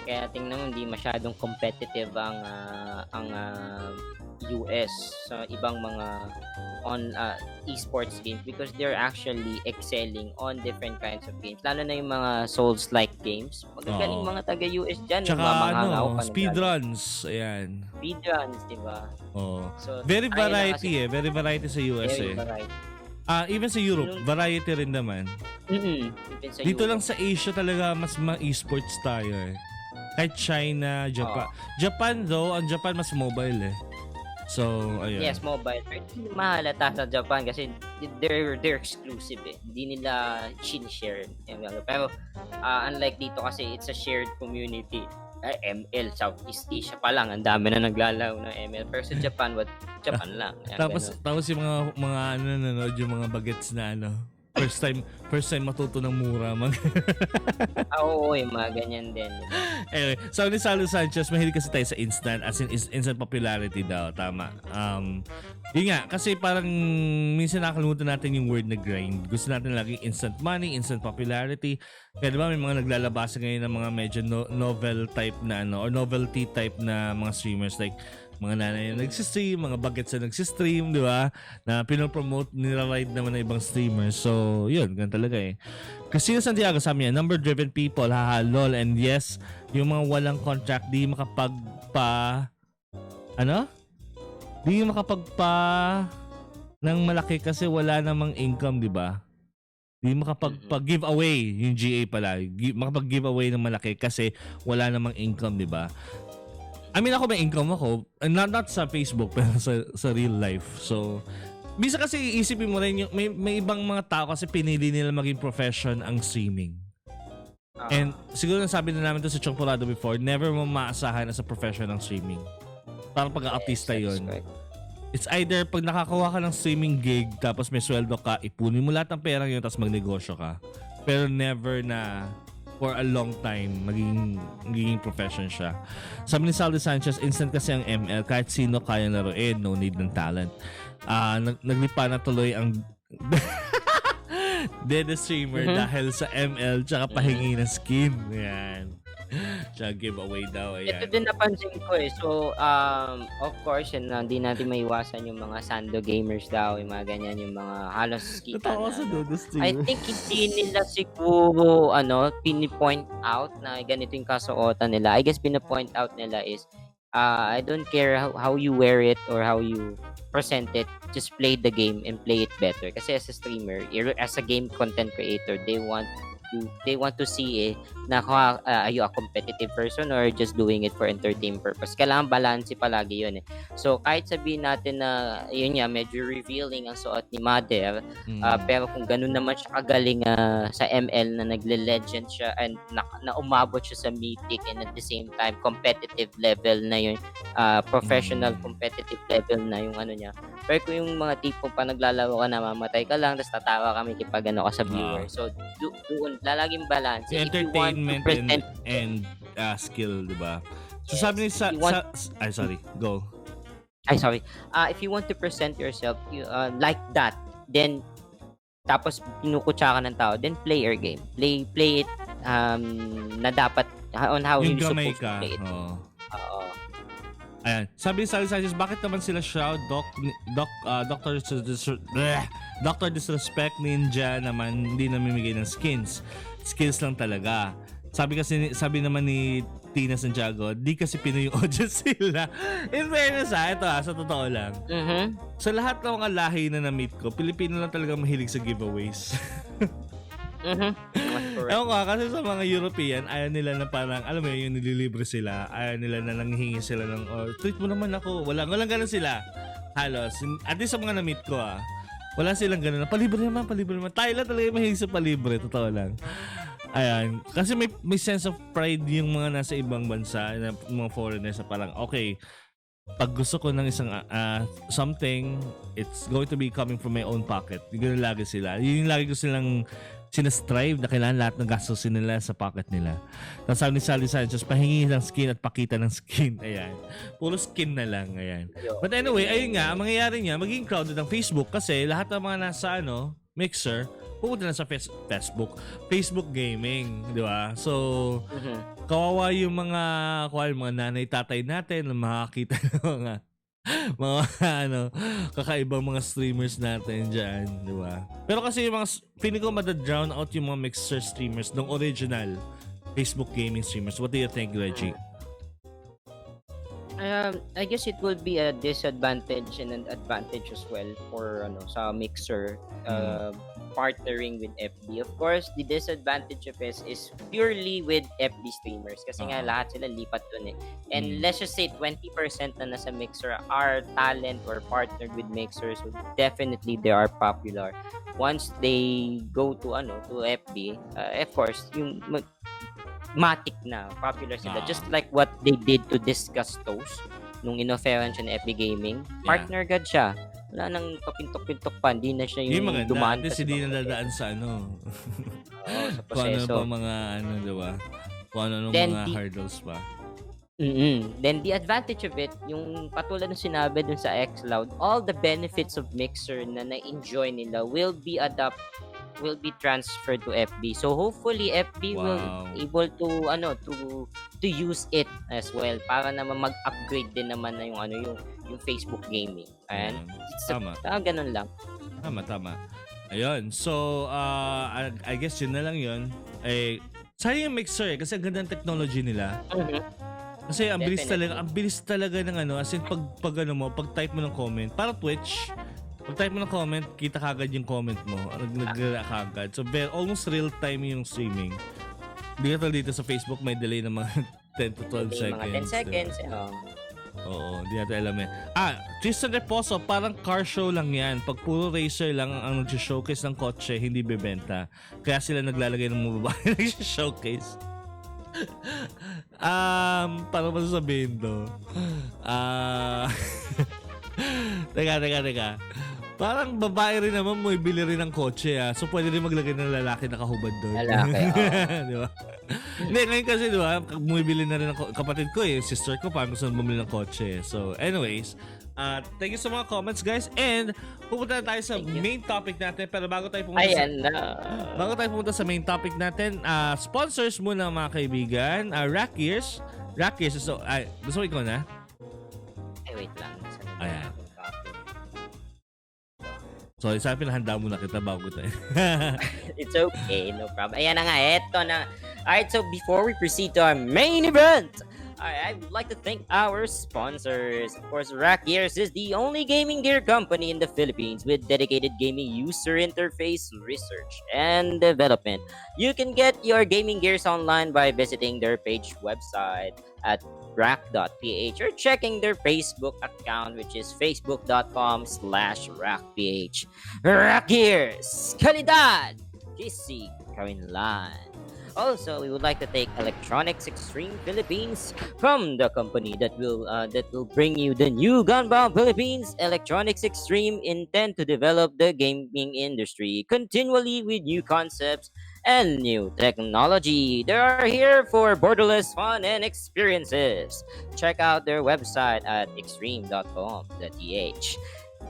Kaya tingnan mo, hindi masyadong competitive ang US sa ibang mga esports games because they're actually excelling on different kinds of games. Lalo na yung mga Souls-like games. Magagaling mga taga-US dyan. Tsaka speedruns. Ayan. Speedruns, diba? So, very variety Very variety sa US very variety. Even sa Europe, variety rin naman. Even sa Dito Europe. lang sa Asia talaga mas esports tayo Kahit China, Japan. Japan though, ang Japan mas mobile So, ayun. Yes, mobile. Pero hindi mahalata sa Japan kasi they're exclusive Hindi nila share. Pero unlike dito kasi it's a shared community. ML, Southeast Asia pa lang, ang dami na naglalaro ng ML. Pero sa Japan, Japan lang. Tapos yung mga nanonood yung mga bagets na first time matuto ng mura Oo, yung mga ganyan din. Anyway, so ni Salo Sanchez, mahilig kasi tayo sa instant, as in instant popularity daw, tama. Yun nga, kasi parang minsan nakalimutan natin yung word na grind. Gusto natin lagi instant money, instant popularity. Kaya diba may mga naglalabasa ngayon ng mga medyo novel type na or novelty type na mga streamers like mga nanay na nagsistream, mga bagets na nagsistream, di ba? Na pinopromote, nila-ride naman ng ibang streamers. So, yun, ganun talaga Cristina Santiago sabi niya, number-driven people, haha, lol, and yes, yung mga walang contract, di makapagpa ng malaki kasi wala namang income, di ba? Di makapag-giveaway, yung GA pala, makapag-giveaway ng malaki kasi wala namang income, di ba? I mean, ako may income ako, not sa Facebook, pero sa real life. So, bisa kasi iisipin mo rin, may ibang mga tao kasi pinili nila maging profession ang streaming. And siguro nasabi na namin to sa Tsongporado before, never mo maasahan as a profession ang streaming. Parang pag-artista yun. It's either pag nakakuha ka ng streaming gig, tapos may sweldo ka, ipunin mo lahat ng pera yun, tapos magnegosyo ka. Pero never na for a long time magiging profession siya. Sabi ni Saldi Sanchez, instant kasi ang ML, kahit sino kaya laruin, no need ng talent. Naglipa na tuloy ang Dede streamer dahil sa ML tsaka pahingi ng skin. Ayan. Tsaka giveaway daw. Ayan. Ito din napansin ko eh. So, of course, hindi natin maiwasan yung mga Sando gamers daw, yung mga ganyan, yung mga halos kita Totoo na. sa Dede I streamer. think hindi nila siguro, pinipoint out na ganito yung kasuotan nila. I guess pinipoint out nila is, I don't care how you wear it or how you present it, just play the game and play it better. Kasi as a streamer, as a game content creator, they want to see na are you a competitive person or just doing it for entertainment purpose. Kailangan balance palagi yun eh. So kahit sabihin natin na yun nga medyo revealing ang suot ni Mother, pero kung ganun naman siya kagaling sa ML na nagle-legend siya and na umabot siya sa mythic and at the same time competitive level na yun, professional competitive level na yung ano niya. Pero kung yung mga tipong pa naglalaro ka na mamatay ka lang tapos tatawa kami kapag ka sa viewer. So doon lalaging balance. If you want Entertainment to present and skill, diba? So Yes. sabi ni go. If you want to present yourself like that, then tapos pinukutsa ka ng tao, then play your game. Play it na dapat on how Yung you're gamay supposed to ka. play it. Oo. Oo. Ayan. Sabi ni Sally Sanchez, bakit naman sila Shroud, Dr. Disrespect, Ninja naman hindi namimigay ng skins. Skills lang talaga. Sabi naman ni Tina Santiago, di kasi Pinoy yung audience sila. In fairness ito sa totoo lang. Sa lahat ng mga lahi na na-meet ko, Pilipino lang talaga mahilig sa giveaways. Ewan ko kasi sa mga European, ayaw nila na parang, alam mo yung nililibre sila, ayaw nila na nanghihingi sila ng, treat mo naman ako. Walang ganun sila. Halos. At least sa mga na-meet ko wala silang ganun. Palibre naman. Tayo lang talaga mahilig sa palibre. Totoo lang. Ayan. Kasi may sense of pride yung mga nasa ibang bansa, na mga foreigners na parang, okay, pag gusto ko ng isang something, it's going to be coming from my own pocket. Yung lagi sila. Yung lagi ko silang sinastrive na kailangan lahat ng gastusin nila sa pocket nila. Tapos sabi ni Sally Sanchez, pahingi ng skin at pakita ng skin. Ayan. Puro skin na lang. Ayan. But anyway, ayun nga, ang mangyayari niya, magiging crowded ang Facebook kasi lahat ng mga nasa mixer, pupunta na sa Facebook gaming, di ba? So, kawawa yung mga nanay, tatay natin na makakita ng mga kakaibang mga streamers natin dyan, di ba? Pero kasi yung mga, feeling ko madadrown out yung mga mixer streamers ng original Facebook gaming streamers. What do you think, Regie? I guess it will be a disadvantage and an advantage as well for sa mixer partnering with FB. Of course, the disadvantage of it is purely with FB streamers kasi nga lahat sila lipat dun eh. And let's just say 20% na nasa mixer are talent or partnered with mixers, so definitely they are popular. Once they go to FB, of course, yung matik na popular sila, just like what they did to Discuss Toast nung inoferan siya ng FB Gaming. Partner agad siya, wala nang kapintok-pintok pa, hindi na siya yung dumaan pa kasi hindi na dadaan sa sa kung ano proseso. pa mga diba, kung ano mga hurdles pa. Then the advantage of it, yung katulad ng sinabi dun sa xCloud, all the benefits of Mixer na na-enjoy nila will be transferred to FB. So hopefully FB will able to use it as well para naman mag-upgrade din naman na yung Facebook gaming. Ayan. Tama. Ganun lang. Tama. Ayun. So I guess yun na lang yun. Sayang yung Mixer kasi ang ganda ng technology nila. Kasi ang bilis talaga ng as in pag type mo ng comment, para Twitch, pag type mo ng comment, kita kagad yung comment mo. Nag-react kagad. So, almost real time yung streaming. Hindi ka dito sa Facebook, may delay ng mga 10 to 12 seconds. Mga 10 seconds. Oo, hindi natin alam Tristan Reposo, parang car show lang yan. Pag puro racer lang ang nag-showcase ng kotse, hindi bebenta. Kaya sila naglalagay ng mga babae nag-showcase. Paano ba sasabihin to? Teka. Parang babae rin naman, may bili rin ng kotse So pwede rin maglagay ng lalaki nakahubad doon. Lalaki, Di ba? Hindi, ngayon kasi di ba, bumibili na rin ng kapatid ko sister ko, parang gusto bumili ng kotse. So anyways, thank you sa mga comments guys. And pupunta na tayo sa main topic natin. Pero bago tayo pumunta sa main topic natin, sponsors muna mga kaibigan. Rakk Gears. So, gusto mo ikaw na? Ay, wait lang. Ayan. So, sabi na handa muna kita bago tayo. It's okay, no problem. Ayan na nga, eto na. Alright, so before we proceed to our main event, I would like to thank our sponsors. Of course, Rakk Gears is the only gaming gear company in the Philippines with dedicated gaming user interface research and development. You can get your gaming gears online by visiting their page website at Rakk.ph or checking their Facebook account, which is facebook.com/RakkPH. Rakk Gears, kalidad, kisi kainlan. Also, we would like to thank Electronics Extreme Philippines from the company that will bring you the new Gunbound Philippines. Electronics Extreme intend to develop the gaming industry continually with new concepts and new technology. They are here for borderless fun and experiences. Check out their website at extreme.com.ph.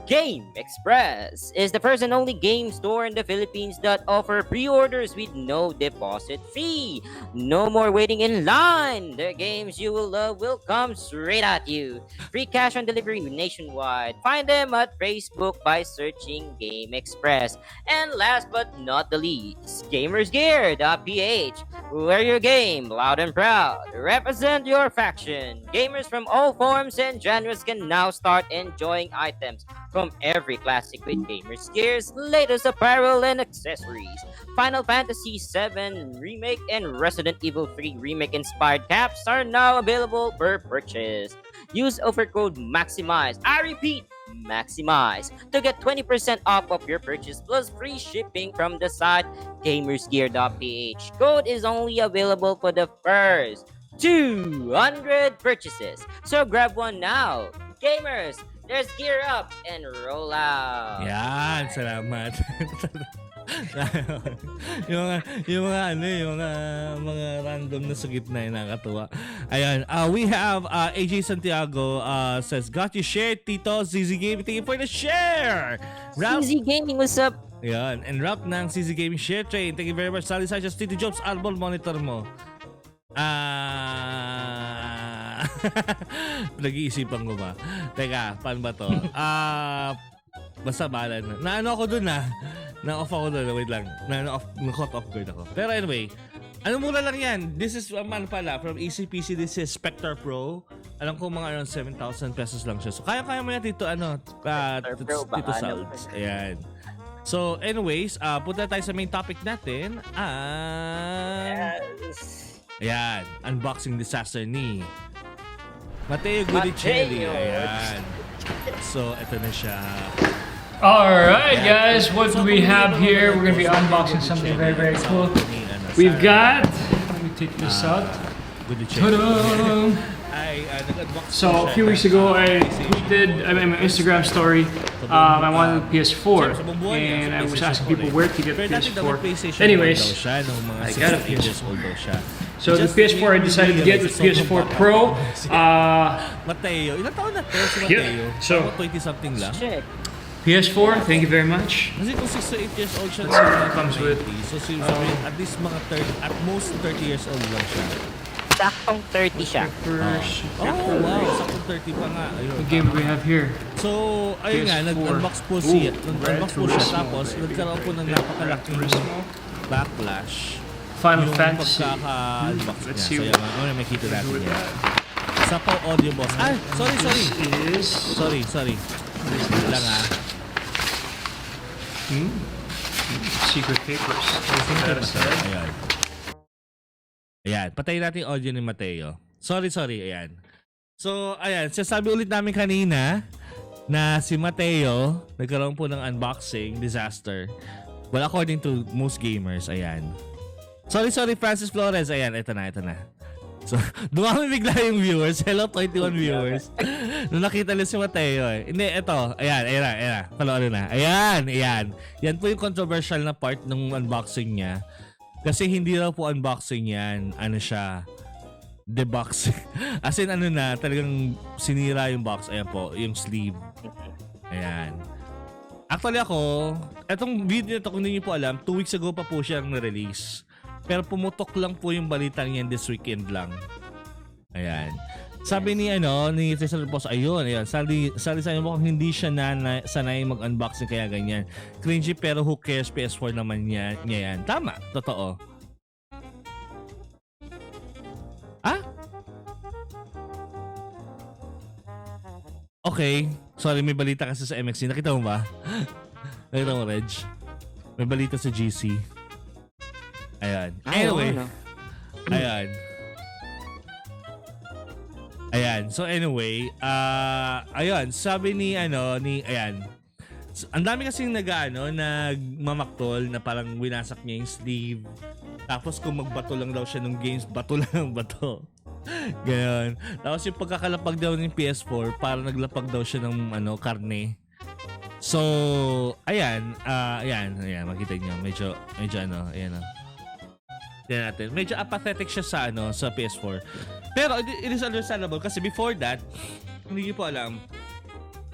Game Express is the first and only game store in the Philippines that offer pre-orders with no deposit fee. No more waiting in line. The games you will love will come straight at you. Free cash on delivery nationwide. Find them at Facebook by searching Game Express. And last but not the least, GamersGear.ph. Wear your game loud and proud. Represent your faction. Gamers from all forms and genres can now start enjoying items from every classic with GamersGear's latest apparel and accessories. Final Fantasy VII Remake and Resident Evil 3 Remake inspired caps are now available per purchase. Use offer code MAXIMIZE. I repeat, MAXIMIZE to get 20% off of your purchase plus free shipping from the site GamersGear.ph. Code is only available for the first 200 purchases. So grab one now. Gamers, there's gear up and roll out. Yan, salamat. yung mga random na sa gitna yung nakakatuwa. Ayan, we have AJ Santiago says, got you share, Tito. ZZ Gaming, thank you for the share. ZZ Gaming, what's up? Ayan, and rap ng ZZ Gaming share train. Thank you very much. Sally Sanchez, Tito Jopes, Arbol, monitor mo. Nag-iisipan ko ba? Teka, paano ba to? Basta bahala na. Naano ako dun Na-off ako dun. Wait lang. Na-caught off guard ako. Pero anyway, mura lang yan. This is, pala, from ECPC, this is Spectre Pro. Alam ko mga around 7,000 pesos lang siya. So, kaya mo yan dito, Tito Salds. Ayan. So, anyways, punta tayo sa main topic natin. Ayan, unboxing disaster ni Matteo Gudicelli. Ayan. So, ito na siya. Alright guys, what do we have here? We're going to be unboxing something very, very cool. We've got, let me take this out. Ta-da! So, a few weeks ago, I tweeted, my Instagram story, I wanted a PS4, and I was asking people where to get PS4. Anyways, I got a PS4. So the PS4 I decided to get was PS4 Pro. Matteo, ilang taon na to si Matteo? So, 20-something lang? PS4, thank you very much. Kasi kung 6 to 8 years old siya, Comes with, so at least mga 30, at most 30 years old lang siya. Saktong 30 siya. Oh, wow, saktong 30 pa nga. Ayun. What game do we have here? So, ayun nga, nag-unbox po siya. Nag-unbox po siya, tapos nagkaroon po ng napakalaking backlash. Final Fantasy. Pagkaka-unbox niya. Let's see. So, yan, may kita natin yan. Sa po audio boss. Sorry. Sorry. Lang Secret papers. Ayan, patayin natin yung audio ni Matteo. Sorry, ayan. So, ayan, sasabi ulit namin kanina na si Matteo nagkaroon po ng unboxing disaster. Well, according to most gamers, ayan. Sorry, Francis Flores. Ayan, ito na. So, dumami bigla yung viewers. Hello, 21 viewers. Nung nakita nila si Matteo eh. Hindi, eto. Ayan. Panoorin na. Ayan. Yan po yung controversial na part ng unboxing niya. Kasi hindi raw po unboxing yan. Ano siya? Deboxing. As in, talagang sinira yung box. Ayan po, yung sleeve. Ayan. Actually ako, etong video nito kung hindi niyo po alam, 2 weeks ago pa po siyang na-release. Pero pumutok lang po yung balita niyan this weekend lang. Ayan. Sabi ni Tristan Post, ayun. Sabi sa inyo mukhang hindi siya sanay mag-unboxing kaya ganyan. Cringy pero who cares, PS4 naman niya yan. Tama, totoo. Ah? Okay. Sorry, may balita kasi sa MXC. Nakita mo ba? Nakita mo, Reg? May balita sa GC. Ayan. Anyway. Ayan. So anyway, ayun, sabi ni ayan. Ang dami kasing nagmamaktol na parang winasak niya yung sleeve. Tapos kung magbato lang daw siya ng games, bato lang ang bato. Ganon. Tapos yung pagkakalapag daw ng PS4, parang naglapag daw siya ng karne. So, ayan, makita niyo, medyo ayan. Tingnan natin. Medyo apathetic siya sa PS4. Pero it is understandable kasi before that, hindi niyo po alam,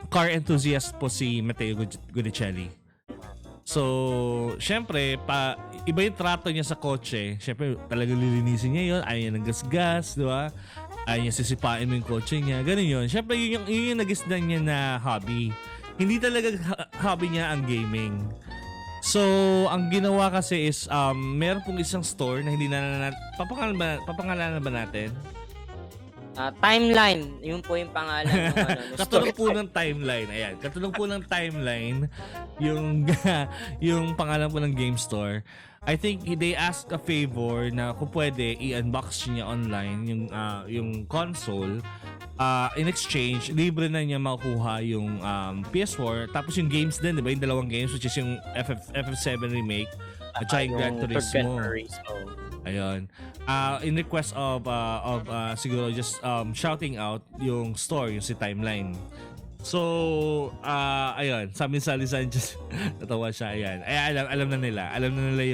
car enthusiast po si Matteo Gudicelli. So, syempre, iba yung trato niya sa kotse. Syempre, talagang lilinisin niya yun. Ayaw niya ng gas-gas, di ba? Ayaw niya sisipain mo yung kotse niya. Ganun yun. Syempre, yun yung nagisdan niya na hobby. Hindi talaga hobby niya ang gaming. So, ang ginawa kasi is, meron pong isang store na hindi na papangalanan ba natin? Timeline, yun po yung pangalan ng Katulong po ng timeline. Ayan, katulong po ng timeline yung pangalan po ng game store. I think they asked a favor na kung pwede i-unbox niya online yung console. In exchange, libre na niya makuha yung PS4 tapos yung games din, 'di ba? Yung dalawang games which is yung FF7 remake at saka yung Gran Turismo. Ayun. In request of siguro just shouting out yung store, yung si Timeline. So, ayun, sabi ni Sally Sanchez, natawa siya, ayan. Alam na nila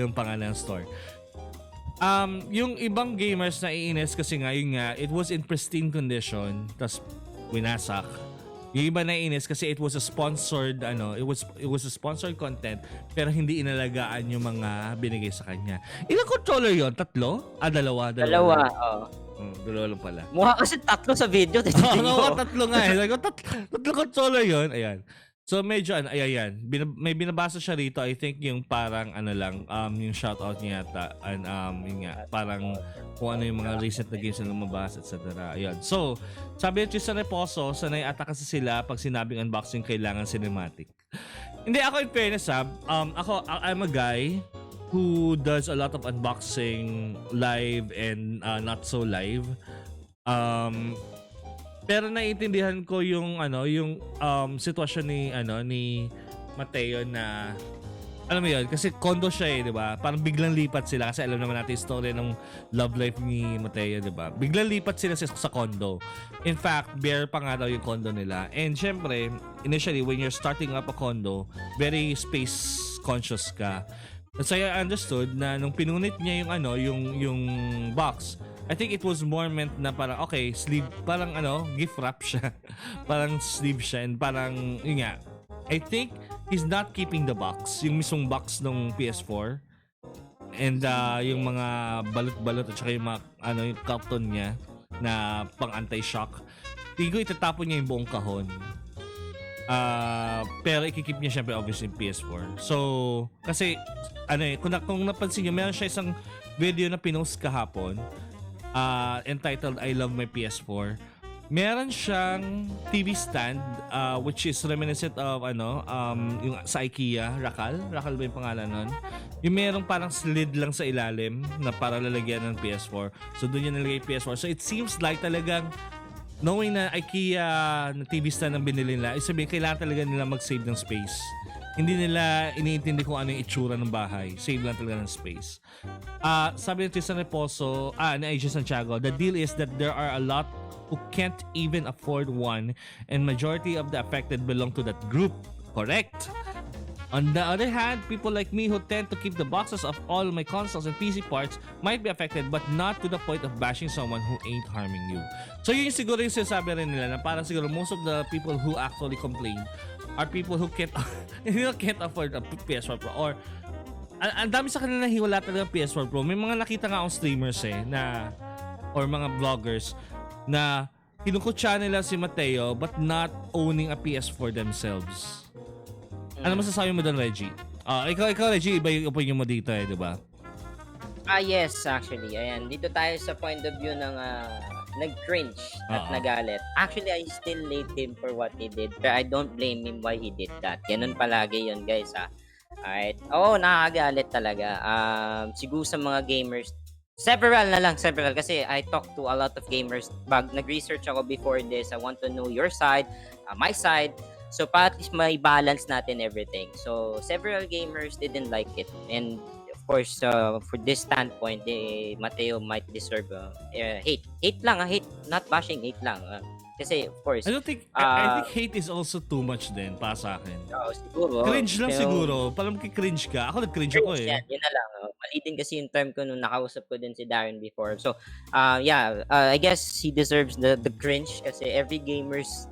yung pangalan ng store. Yung ibang gamers na iinis kasi nga, it was in pristine condition, tas winasak. Yung iba na iinis kasi it was a sponsored, it was a sponsored content, pero hindi inalagaan yung mga binigay sa kanya. Ilang controller yon? 3? Dalawa. Dalawa, Dalawa lang pala. Mukha kasi 3 sa video. Oo, 3 nga eh. Tatlo controller yon. Ayan. So medyo ayan. May binabasa siya rito. I think yung parang yung shoutout niya yata. And yun nga, parang kung ano yung mga recent na games na lumabas, etc. Ayan. So, sabi ni Tristan Reposo, sanay ata kasi sila pag sinabing unboxing kailangan cinematic. Hindi, ako in fairness I'm a guy who does a lot of unboxing live and not so live. Pero naiintindihan ko yung sitwasyon ni Matteo na alam mo yun, kasi condo siya eh, 'di ba? Parang biglang lipat sila kasi alam naman natin yung story ng love life ni Matteo, 'di ba? Biglang lipat sila sa condo. In fact, bare pa nga daw yung condo nila. And syempre, initially when you're starting up a condo, very space conscious ka. So I understood na nung pinunit niya yung box, I think it was more meant na parang okay, sleeve, parang gift wrap siya. Parang sleeve siya and parang yun nga. I think he's not keeping the box, yung mismong box ng PS4. And yung mga balot-balot at saka yung mga yung carton niya na pang anti-shock. Tigo itatapon niya yung buong kahon. Pero ikikip niya syempre obviously yung PS4. So, kasi kung napansin niyo, meron siya isang video na pinost kahapon entitled I Love My PS4. Meron siyang TV stand which is reminiscent of yung sa IKEA, Rakal ba yung pangalan nun? Yung merong parang slid lang sa ilalim na para lalagyan ng PS4. So doon niya nalagay PS4. So it seems like talagang knowing na IKEA na TV stand ang binili nila, sabihin kailangan talaga nila mag-save ng space. hindi nila iniintindi kung ano yung itsura ng bahay. Save lang talaga ng space. Sabi ni Tristan Reposo, ni AJ Santiago, the deal is that there are a lot who can't even afford one and majority of the affected belong to that group. Correct. On the other hand, people like me who tend to keep the boxes of all my consoles and PC parts might be affected but not to the point of bashing someone who ain't harming you. So yun siguro yung sinasabi rin nila na parang siguro most of the people who actually complain are people who can't afford a PS4 Pro or ang dami sa kanila na hiwala talaga PS4 Pro. May mga nakita nga akong streamers na or mga vloggers na kinukutsa nila si Matteo but not owning a PS4 themselves. Ano masasabi mo doon, Regie? Ikaw, Regie, iba yung opinion mo dito di ba? Yes, actually. Ayan, dito tayo sa point of view ng nag-cringe at nagalit. Actually, I still hate him for what he did, but I don't blame him why he did that. Ganun palagi yun, guys, Alright. Nakakagalit talaga. Siguro sa mga gamers, several kasi I talked to a lot of gamers. Nag-research ako before this. I want to know your side, my side. So, para at least may balance natin everything. So, several gamers didn't like it. And, of course, for this standpoint, Matteo might deserve hate. Hate lang, hate. Not bashing, hate lang. Kasi, of course... I think hate is also too much din, para sa akin. Siguro. Cringe lang siguro. Parang cringe ka. Ako nag-cringe ako Yan na lang. Mali din kasi yung term ko nung nakausap ko din si Darren before. So, I guess he deserves the cringe kasi every gamer's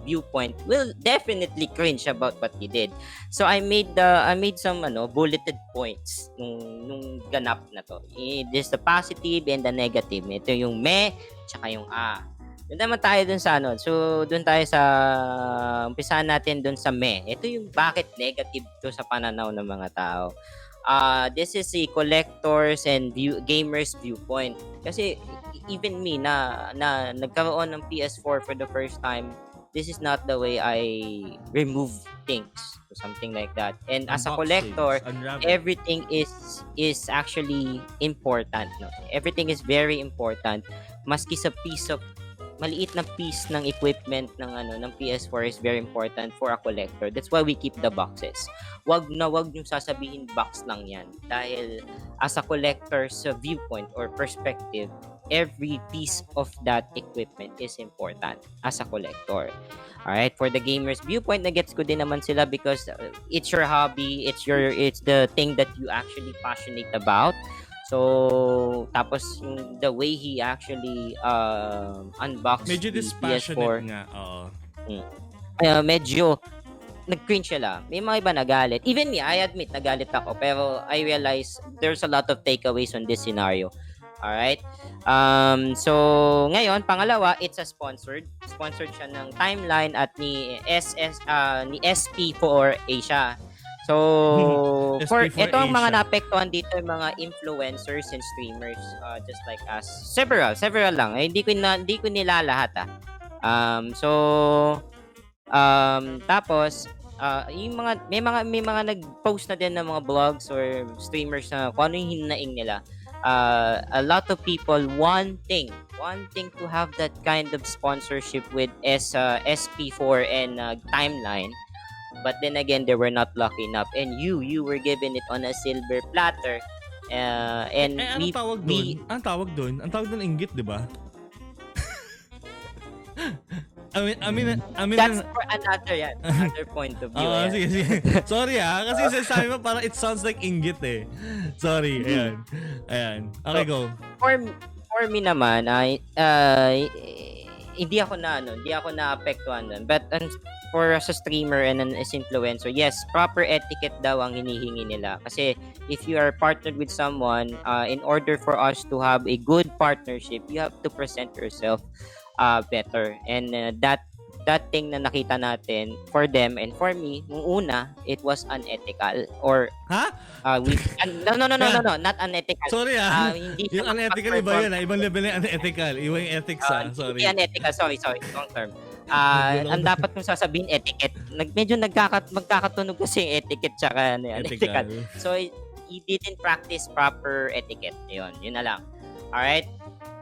viewpoint will definitely cringe about what he did. So, I made some bulleted points nung ganap na to. There's the positive and the negative. Ito yung me, tsaka yung Doon naman tayo dun sa So, doon tayo sa umpisahan natin dun sa me. Ito yung bakit negative to sa pananaw ng mga tao. This is a collectors and gamers viewpoint. Kasi even me na nagkaroon ng PS4 for the first time, this is not the way I remove things or something like that. And as a collector, everything is actually important. No? Everything is very important. Maski sa maliit na piece ng equipment ng PS4 is very important for a collector. That's why we keep the boxes. Wag yung sasabihin box lang yan. Dahil as a collector's viewpoint or perspective, every piece of that equipment is important as a collector. Alright, for the gamers viewpoint, gets ko din naman sila because it's your hobby, it's the thing that you actually passionate about. So, tapos the way he actually unboxed medyo the dispassionate PS4, nga, oo. Medyo nag-cringe sila. May mga iba nagalit. Even me, I admit, nagalit ako. Pero I realize there's a lot of takeaways on this scenario. Alright? So, ngayon, pangalawa, it's a sponsored. Sponsored siya ng Timeline at ni SP for Asia. So, for ito ang mga naapektuhan dito yung mga influencers and streamers just like us. Several lang. Hindi ko nila lahat tapos yung may mga nag-post na din ng mga vlogs or streamers na kung ano yung hinaing nila. A lot of people wanting to have that kind of sponsorship with SP4 and Timeline. But then again, they were not lucky enough. And you were given it on a silver platter. And anong tawag doon? Ang tawag doon inggit, di ba? I mean, that's for another point of view. Sige. Sorry kasi sabi mo parang it sounds like inggit Sorry, ayan. Okay, go. For me naman, hindi ako naapektuhan doon. But for as a streamer and as influencer, yes, proper etiquette daw ang hinihingi nila. Kasi if you are partnered with someone, in order for us to have a good partnership, you have to present yourself better. And that thing na nakita natin for them and for me, nung una, it was unethical or no, not unethical. Sorry hindi yung unethical iba yun ibang level yung unethical, iba yung ethics sorry. Hindi unethical, sorry, wrong term. Ang dapat kong sasabihin etiquette. Medyo magkakatunog kasi yung etiquette tsaka unethical. So he didn't practice proper etiquette. Yun na lang. Alright?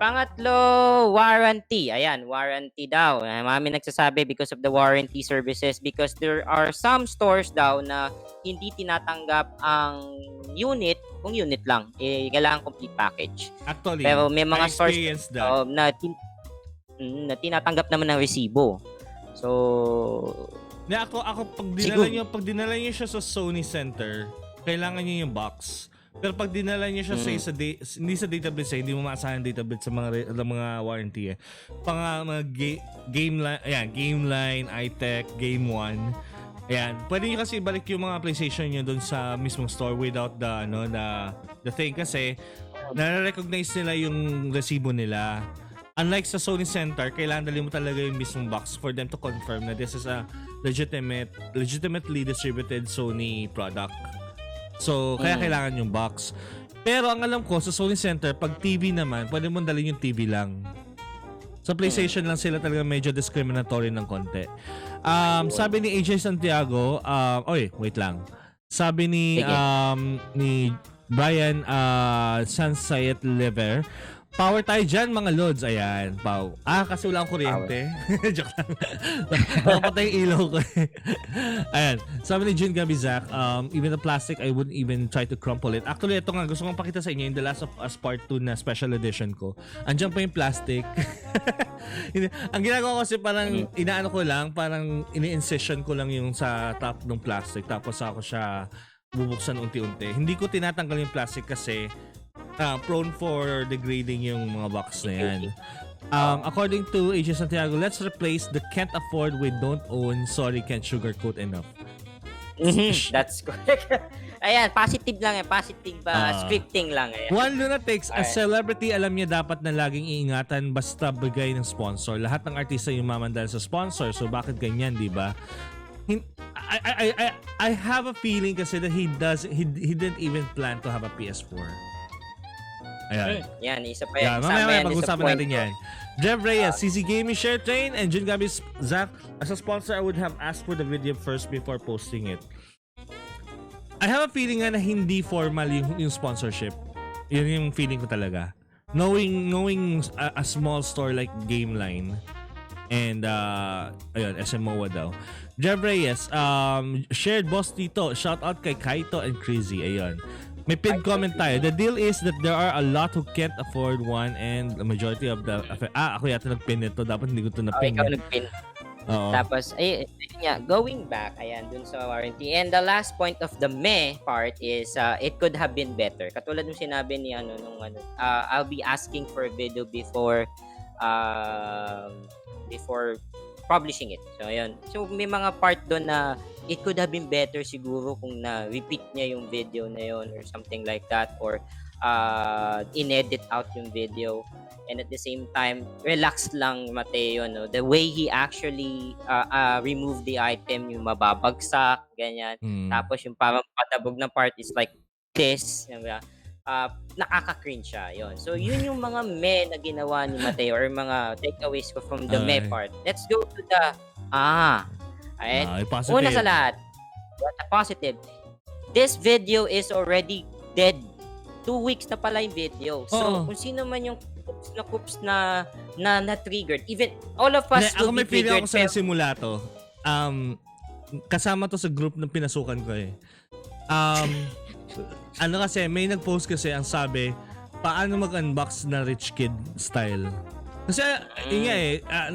Pangatlo, warranty. Ayan, warranty daw. Mami nagsasabi because of the warranty services because there are some stores daw na hindi tinatanggap ang unit, kung unit lang, kailangan complete package. Actually, Pero may mga stores experience that. na tinatanggap naman ng resibo. So, Ako pag dinala niyo siya sa Sony Center, kailangan niyo yung box. Pero pag dinala niyo siya hindi sa database, hindi mo maasahan database sa mga warranty eh. Mga game line, iTech, Game 1. Ayan, pwede niyo kasi ibalik yung mga PlayStation niyo doon sa mismong store without the thing kasi na-recognize nila yung resibo nila. Unlike sa Sony Center, kailangan dali mo talaga yung mismong box for them to confirm na this is a legitimately distributed Sony product. So, kaya kailangan yung box. Pero ang alam ko, sa Sony Center, pag TV naman, pwede mo dalhin yung TV lang. Sa PlayStation lang sila talaga medyo discriminatory ng konti. Sabi ni AJ Santiago, wait lang. Sabi ni Brian Sansayet Lever, power tayo dyan mga lods. Ayan, Pau. Kasi wala akong kuryente. Joke lang. Nakapatay yung ilaw ko. Ayan. Sabi ni Jun Gabizak, even the plastic, I wouldn't even try to crumple it. Actually, ito nga, gusto kong pakita sa inyo yung The Last of Us Part 2 na special edition ko. Andiyan pa yung plastic. Ang ginagawa ko kasi parang inaano ko lang, parang ini-incision ko lang yung sa top ng plastic. Tapos ako siya bubuksan unti-unti. Hindi ko tinatanggal yung plastic kasi prone for degrading yung mga box na yan. According to AJ Santiago, let's replace the can't afford with don't own, sorry can't sugarcoat enough. That's correct. Ayan, positive lang yan. Positive scripting lang. Ayan. One Lunatics, as celebrity, alam niya dapat na laging iingatan basta bigay ng sponsor. Lahat ng artista yung mamandal sa sponsor, so bakit ganyan, di ba? I have a feeling kasi that he didn't even plan to have a PS4. Ayan. Yan, isa pa yan. Mamaya pag-usapan natin yan. Jeff Reyes, CC Gaming Share Train, and Jun Gabi Zach, as a sponsor, I would have asked for the video first before posting it. I have a feeling na hindi formal yung sponsorship. Yun yung feeling ko talaga. Knowing a small store like Gameline and ayun, SMOA daw. Jeff Reyes, shared boss Tito, shout out kay Kaito and Crazy. Ayun. May pinned comment tayo. The deal is that there are a lot who can't afford one and the majority of the... ako yata nag-pin ito. Dapat hindi ko ito na-pin. Ikaw nag-pin. Tapos, going back, ayan, dun sa warranty. And the last point of the part is, it could have been better. Katulad nung sinabi ni, I'll be asking for a video before publishing it. So, ayun. So, may mga part doon na it could have been better siguro kung na-repeat niya yung video na yun or something like that or inedit out yung video. And at the same time, relax lang Matteo, no? The way he actually removed the item, yung mababagsak, ganyan. Tapos yung parang patabog na part is like this. Nakaka-cringe siya. Yun. So, yun yung mga na ginawa ni Matteo or mga takeaways ko from the part. Let's go to the una sa lahat, positive. This video is already dead. 2 weeks na pala yung video. So, kung sino man yung coops na triggered, even all of us will be triggered. Ako may feeling ako sa simula to. Kasama to sa group ng pinasukan ko eh. Kasi may nag-post kasi ang sabi, paano mag-unbox na rich kid style. Kasi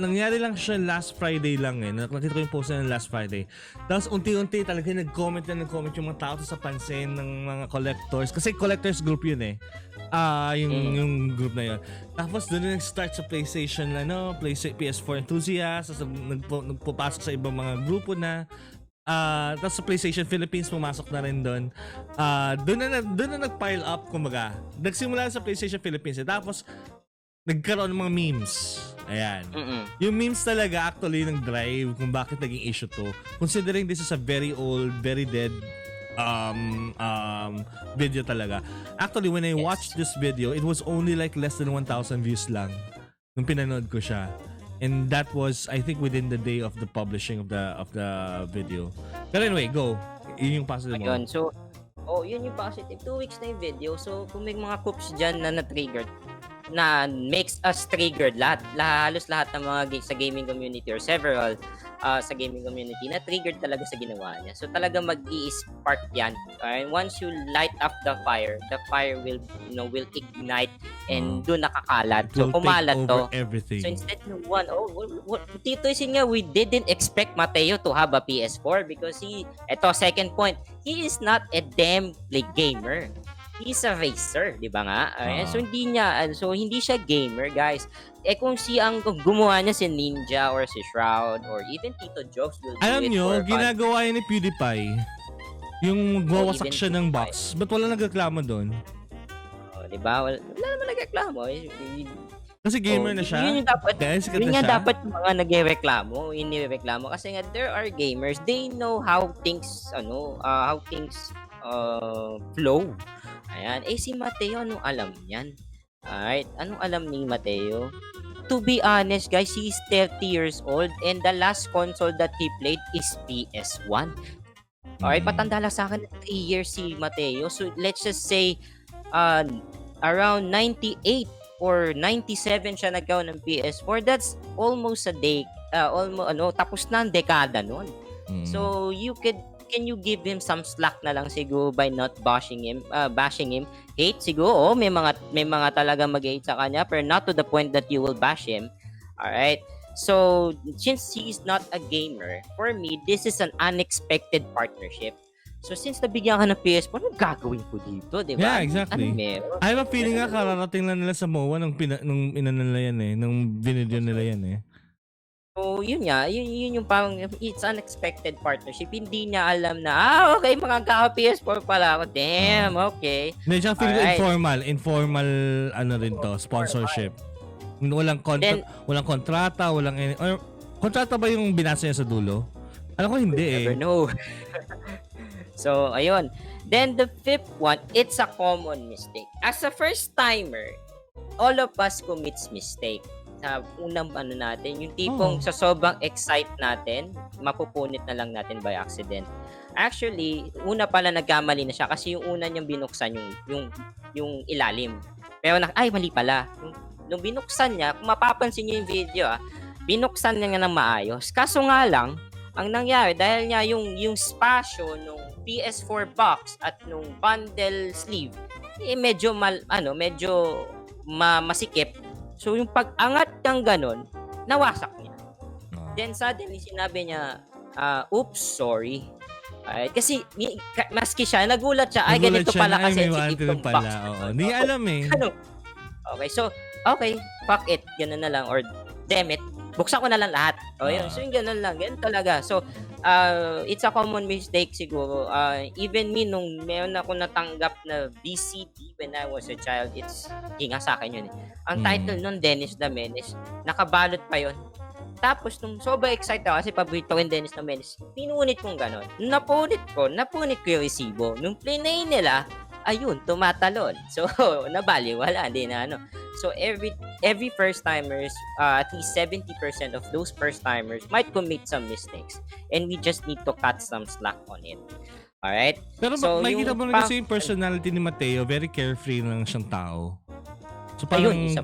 nangyari lang siya last Friday lang eh. Nakita ko yung post na last Friday. Tapos unti-unti talaga nag-comment yung mga tao sa pansin ng mga collectors. Kasi collectors group yun eh. Yung group na yun. Tapos doon na nag-start sa PlayStation, PS4 enthusiasts. Tapos nagpapasok sa ibang mga grupo na. Tapos sa PlayStation Philippines pumasok na rin doon. Doon na nag-pile up kumbaga. Nagsimula sa PlayStation Philippines eh. Tapos nagkaroon ng mga memes. Ayan. Yung memes talaga actually ng drive kung bakit naging issue to. Considering this is a very old, very dead video talaga. Actually, when I watched this video, it was only like less than 1,000 views lang nung pinanood ko siya. And that was, I think, within the day of the publishing of the video. But anyway, go. Yun yung positive mo. So, yun yung positive. 2 weeks na yung video. So, kung may mga coops dyan na na-triggered, makes us triggered halos lahat ng mga sa gaming community or several sa gaming community na triggered talaga sa ginawa niya. So talaga mag-i-spark yan. Once you light up the fire will will ignite and doon nakakalat. So kumalat to. Everything. So instead of Tito Isin nga, we didn't expect Matteo to have a PS4 because second point, he is not a damn gamer. He's a racer, di ba nga? So hindi siya gamer, guys. Kung ang gumawa niya si Ninja or si Shroud or even Tito Jopes will do Alam it nyo, for fun. ginagawa yan ni PewDiePie. Yung wasak siya ng box. Ba't wala nagreklamo doon? Di ba? Wala naman nagreklamo. Kasi gamer na siya. Yun yung dapat. Dahil sikat Yun na nga siya. dapat yung mga nagreklamo, inireklamo kasi nga there are gamers, they know how things flow. Ayan. Si Matteo, anong alam niyan? Alright. Anong alam ni Matteo? To be honest, guys, he's 30 years old and the last console that he played is PS1. Alright, patanda lang sa akin 3 years si Matteo. So, let's just say, around 98 or 97 siya nagkaroon ng PS4. That's almost a day, tapos na ang dekada nun. So, can you give him some slack na lang siguro by not bashing him? Hate siguro, may mga talaga mag-hate sa kanya, pero not to the point that you will bash him. Alright? So, since he is not a gamer, for me, this is an unexpected partnership. So, since nabigyan ka ng PS4, ano gagawin ko dito, di ba? Yeah, exactly. Ano meron? I have a feeling nga kararating lang nila sa MOA nung inanala yan nung binidyo nila yan So, yun yung parang it's unexpected partnership. Hindi niya alam na, okay, magkaka-PS4 pala ako. Damn, okay. Hindi, siya feeling ko informal rin to, sponsorship. Walang kontrata, or kontrata ba yung binasa niya sa dulo? Alam ko hindi Never know. So, ayun. Then, the fifth one, it's a common mistake. As a first-timer, all of us commits mistake. Sa unang natin, yung tipong sa sobrang excite natin, mapupunit na lang natin by accident. Actually, una pala nagkamali na siya kasi yung una niyang binuksan yung ilalim. Pero mali pala. Nung binuksan niya, kung mapapansin niyo yung video, binuksan niya ng maayos. Kaso nga lang, ang nangyari, dahil nga yung spasyo nung PS4 box at nung bundle sleeve, medyo masikip. So, yung pag-angat ng ganon, nawasak niya. Then, suddenly, sinabi niya, oops, sorry. Kasi, maski siya, nagulat siya. Ganito pala kasi sensitive tong box. Hindi alam eh. Okay, so, fuck it. Ganun na lang. Or, damn it. Buksan ko na lang lahat. Yun. So, yung ganun lang. Ganun talaga. So, it's a common mistake siguro. Even me, nung meron ako natanggap na VCD when I was a child, hinga sa akin yun eh. Ang title nun, Dennis the Menace. Nakabalot pa yun. Tapos, nung sobrang excited ako kasi paborito ko yung Dennis the Menace, pinunit kong gano'n. Napunit ko yung resibo. Nung plinay nila, ayun, tumatalon. So, nabaliwala. Hindi na So, every first-timers, at least 70% of those first-timers might commit some mistakes. And we just need to cut some slack on it. Alright? Pero so, makikita mo na kasi yung personality ni Matteo, very carefree lang siyang tao. So parang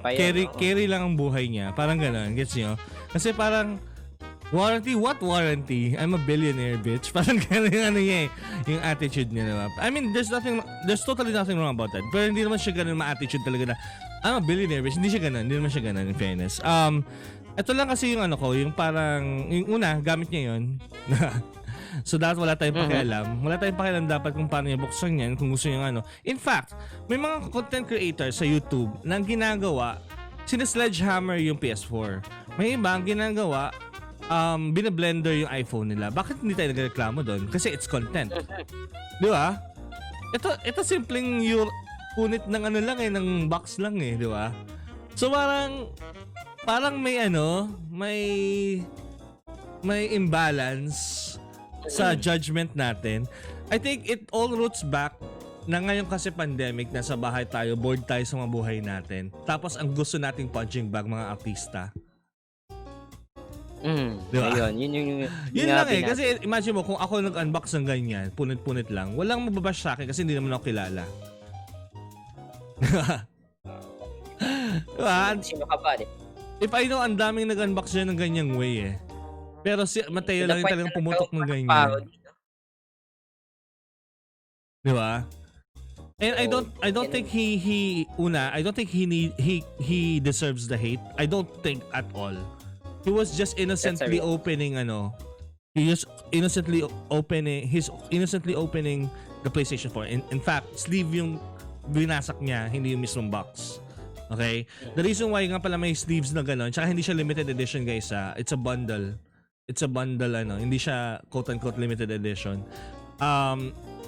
carry lang ang buhay niya. Parang gano'n, gets nyo? Kasi parang, warranty? What warranty? I'm a billionaire, bitch. Parang gano'n yung attitude niya, diba? I mean, there's totally nothing wrong about that. Pero hindi naman siya gano'n ma-attitude talaga na, I'm a billionaire, bitch. Hindi naman siya gano'n, in fairness. Ito lang kasi yung yung parang, yung una, gamit niya yun. So dapat wala tayong pakialam. Wala tayong pakialam dapat kung paano niya buksan yan, kung gusto niya In fact, may mga content creators sa YouTube na ginagawa, sina-sledgehammer yung PS4. May iba ang ginagawa, binablender yung iPhone nila. Bakit hindi tayo nagreklamo doon? Kasi it's content. Di ba? Ito simpleng punit ng ng box lang di ba? So parang may imbalance sa judgment natin. I think it all roots back na ngayon kasi pandemic, nasa bahay tayo, bored tayo sa mga buhay natin. Tapos ang gusto nating punching bag mga artista. Diba? Yun lang kasi imagine mo kung ako nag-unbox ng ganyan, punit-punit lang, walang mababash sa akin kasi hindi naman ako kilala. Diba? Sino ka ba? If I know, ang daming nag-unbox dyan ng ganyang way eh. Pero si Matteo lang yung talagang pumutok ng ganyan. Di ba? And I don't think he deserves the hate. I don't think at all. He was just innocently opening he's innocently opening the PlayStation 4. In fact, sleeve yung binasak niya, hindi yung mismong box. Okay? The reason why nga pala may sleeves na gano'n, tsaka hindi siya limited edition guys it's a bundle. It's a bundle hindi siya quote-unquote limited edition.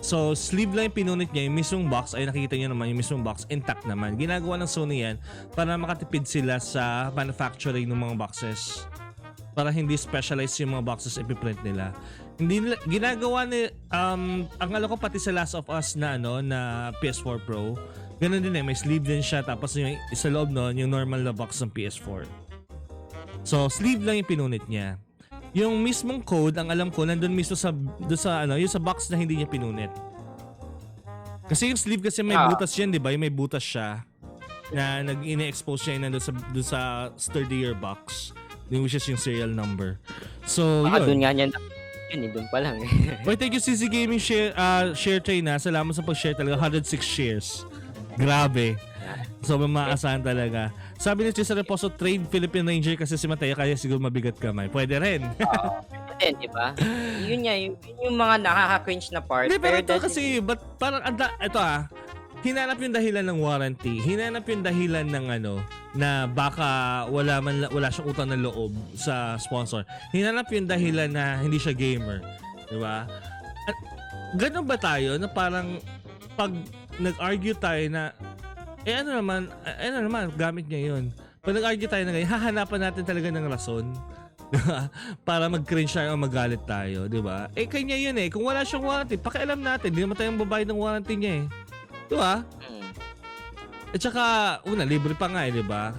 So sleeve lang yung pinunit niya, yung mismong box, ay nakikita niyo naman yung mismong box, intact naman. Ginagawa ng Sony yan para makatipid sila sa manufacturing ng mga boxes. Para hindi specialized yung mga boxes ipiprint nila. Hindi nila, ginagawa ni, ang alam ko pati sa Last of Us na na PS4 Pro, ganun din may sleeve din siya, tapos yung sa loob nun, yung normal na box ng PS4. So sleeve lang yung pinunit niya. Yung mismong code, ang alam ko, nandun mismo yung sa box na hindi niya pinunit. Kasi yung sleeve kasi may butas yan, di ba? Yung may butas siya na nag-ine-expose siya nandun sa sturdier box, which is yung serial number. So, yun. Doon nga niyan. Doon pa lang. Well, thank you CC Gaming share tray na. Salamat sa pag-share talaga. 106 shares. Grabe. Sobrang maasahan talaga. Sabi ni Cesar Reposo, trade Philippine Ranger kasi si Matteo kaya siguro mabigat kamay. Pwede rin. Pwede, di ba? Yun nga, yung mga nakaka-cringe na part. Hindi, pero ito kasi, but parang, ito hinanap yung dahilan ng warranty. Hinanap yung dahilan ng na baka wala siyang utang na loob sa sponsor. Hinanap yung dahilan na hindi siya gamer. Di ba? At ganun ba tayo na parang pag nag-argue tayo na ano naman, gamit niya yun. Pag nag-argue tayo na ganyan, hahanapan natin talaga ng rason. Diba? Para mag-cringe tayo o magalit tayo, di ba? Kanya yun kung wala siyang warranty, pakialam natin, hindi naman tayong babayad ng warranty niya di ba? At saka, libre pa nga di ba?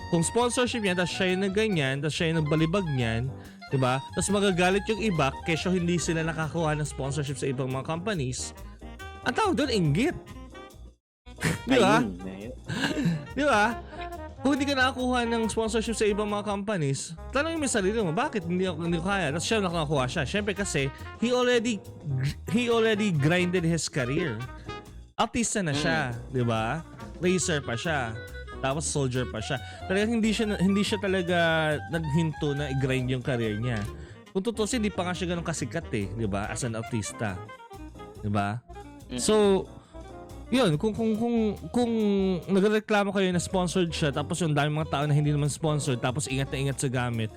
Kung sponsorship niya, tapos siya yung nagganyan, tapos siya yung nagbalibag niyan, di ba? Tapos magagalit yung iba, kesyo hindi sila nakakuha ng sponsorship sa ibang mga companies, ang tawag doon, inggit. Di ba? Di ba? Kung hindi ka nakakuha ng sponsorship sa ibang mga companies, tanongin mo yung sarili mo, bakit hindi ko kaya? Tapos siya nakakuha siya. Siyempre kasi, he already grinded his career. Artista na siya, di ba? Racer pa siya. Tapos soldier pa siya. Talagang hindi siya talaga naghinto na i-grind yung career niya. Kung tutusin, hindi pa nga siya ganun kasikat di ba? As an artista. Di ba? So, yun, kung nagreklamo kayo na sponsored siya, tapos yung dami mga tao na hindi naman sponsored, tapos ingat na ingat sa gamit,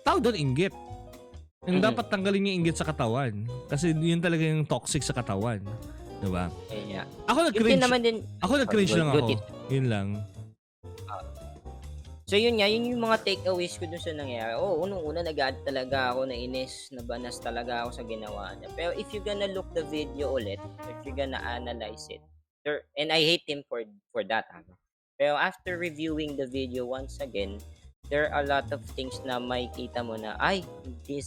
tao doon inggit. Yung dapat tanggalin yung inggit sa katawan. Kasi yun talaga yung toxic sa katawan. Diba? Yeah. Ako nag-cringe. Ako nag-cringe lang ako. Yun lang. So yun nga, yun yung mga takeaways ko dun sa nangyari. Unang-una nag-add talaga ako, nainis, nabanas talaga ako sa ginawa niya. Pero if you're gonna look the video ulit, if you're gonna analyze it, and I hate him for that. Pero after reviewing the video once again, there are a lot of things na makikita mo na, he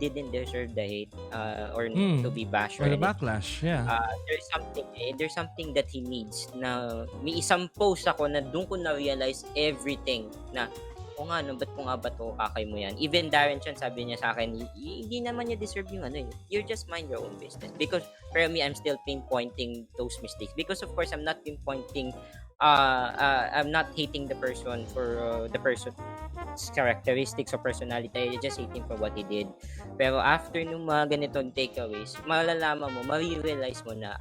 didn't deserve the hate or to be bashed. Or the backlash, yeah. There's something that he needs na may isang post ako na doon ko na-realize everything na ba't ko nga ba to kakay mo yan? Even Darren Chan sabi niya sa akin, hindi naman niya deserve yung you just mind your own business. Because for me, I'm still pinpointing those mistakes. Because of course, I'm not pinpointing I'm not hating the person for the person's characteristics or personality. I just hate him for what he did. Pero after nung mga ganitong takeaways, malalaman mo, ma-realize mo na,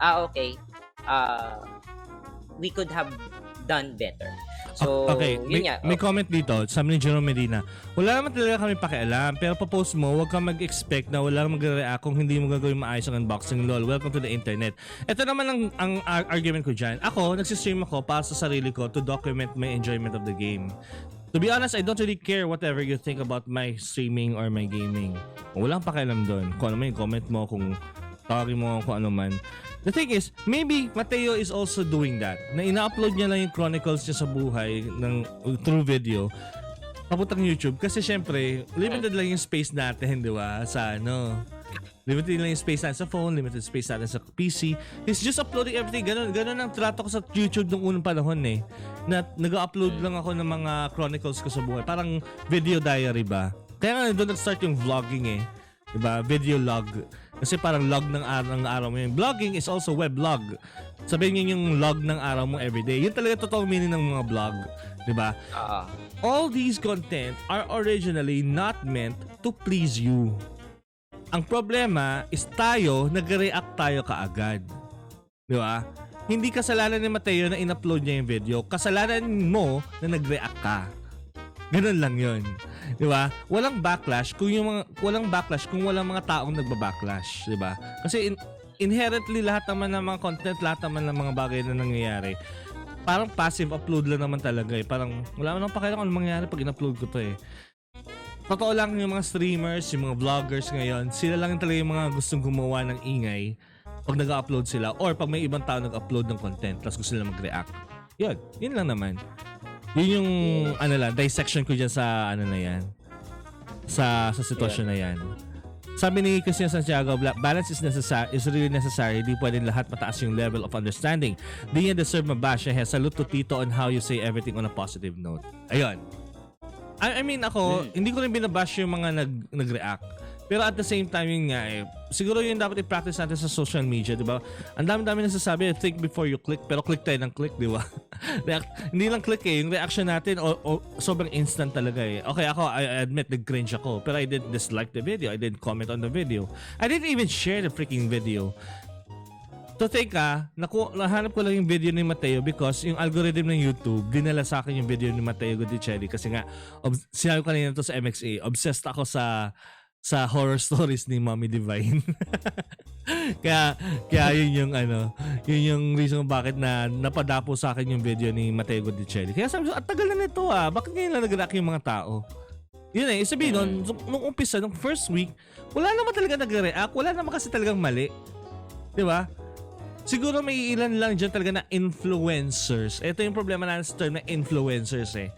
we could have done better. So, okay, may comment dito, sabi ni Jerome Medina, wala naman talaga kami pakialam, pero pa-post mo, huwag kang mag-expect na wala nang mag-react kung hindi mo gagawin maayos ang unboxing, lol. Welcome to the internet. Ito naman ang argument ko dyan. Ako, nagsistream ako para sa sarili ko to document my enjoyment of the game. To be honest, I don't really care whatever you think about my streaming or my gaming. Walang pakialam doon. Kung ano man yung comment mo, kung tawagin mo kung ano man. The thing is, maybe Matteo is also doing that. Na ina-upload niya lang yung chronicles niya sa buhay through video papuntang YouTube kasi syempre limited lang yung space natin, di ba? Sa Limited lang yung space natin sa phone, limited space natin sa PC. He's just uploading everything. Ganun ang trato ko sa YouTube nung unang panahon eh. Na nag-upload lang ako ng mga chronicles ko sa buhay. Parang video diary ba? Kaya nga doon nag-start yung vlogging eh. Diba? Video log. Kasi parang log ng araw mo yun. Vlogging is also weblog. Sabihin nyo yung log ng araw mo everyday. Yun talaga totoong meaning ng mga vlog. Diba? All these content are originally not meant to please you. Ang problema is tayo, nag-react tayo kaagad. Di ba? Hindi kasalanan ni Matteo na in-upload niya yung video. Kasalanan mo na nag-react ka. Ganun lang yun. Di ba? Walang backlash kung walang mga taong nagba-backlash. Di ba? Kasi inherently lahat naman ng mga content, lahat naman ng mga bagay na nangyayari, parang passive upload lang naman talaga eh. Parang wala naman pakialam kung ano mangyayari pag in-upload ko to eh. Totoo lang yung mga streamers, yung mga vloggers ngayon, sila lang talaga yung mga gustong gumawa ng ingay pag nag-upload sila or pag may ibang tao nag-upload ng content tapos gusto nila mag-react. Yun lang naman. Yun yung dissection ko dyan sa na yan. Sa sitwasyon na yan. Sabi ni Christian Santiago, balance is really necessary. Di pwedeng lahat mataas yung level of understanding. Di niya deserve mabash. Salute to Tito on how you say everything on a positive note. Ayun. I mean ako, hindi ko rin binabash yung mga nag-react. Pero at the same time yun nga eh, siguro yun dapat i-practice natin sa social media, di ba? Ang dami-dami nasasabi, think before you click, pero click tayo ng click, di ba? Hindi lang click eh, yung reaction natin o sobrang instant talaga eh. Okay, ako, I admit, nag-cringe ako, pero I didn't dislike the video, I didn't comment on the video. I didn't even share the freaking video. To think nahanap ko lang yung video ni Matteo because yung algorithm ng YouTube dinala sa akin yung video ni Matteo Guticelli kasi nga sinabi ko kanina to sa MXA, obsessed ako sa horror stories ni Mommy Divine. kaya yun yung reason bakit na napadapo sa akin yung video ni Matteo Guticelli. Kaya sabi ko, at tagal na nito bakit ngayon lang nag-react yung mga tao? Yun eh, sabihin nun, nung umpisa, nung first week, wala naman talaga nag-react, wala naman kasi talagang mali. Di ba? Siguro may ilan lang dyan talaga na influencers. Ito yung problema natin sa term na influencers eh.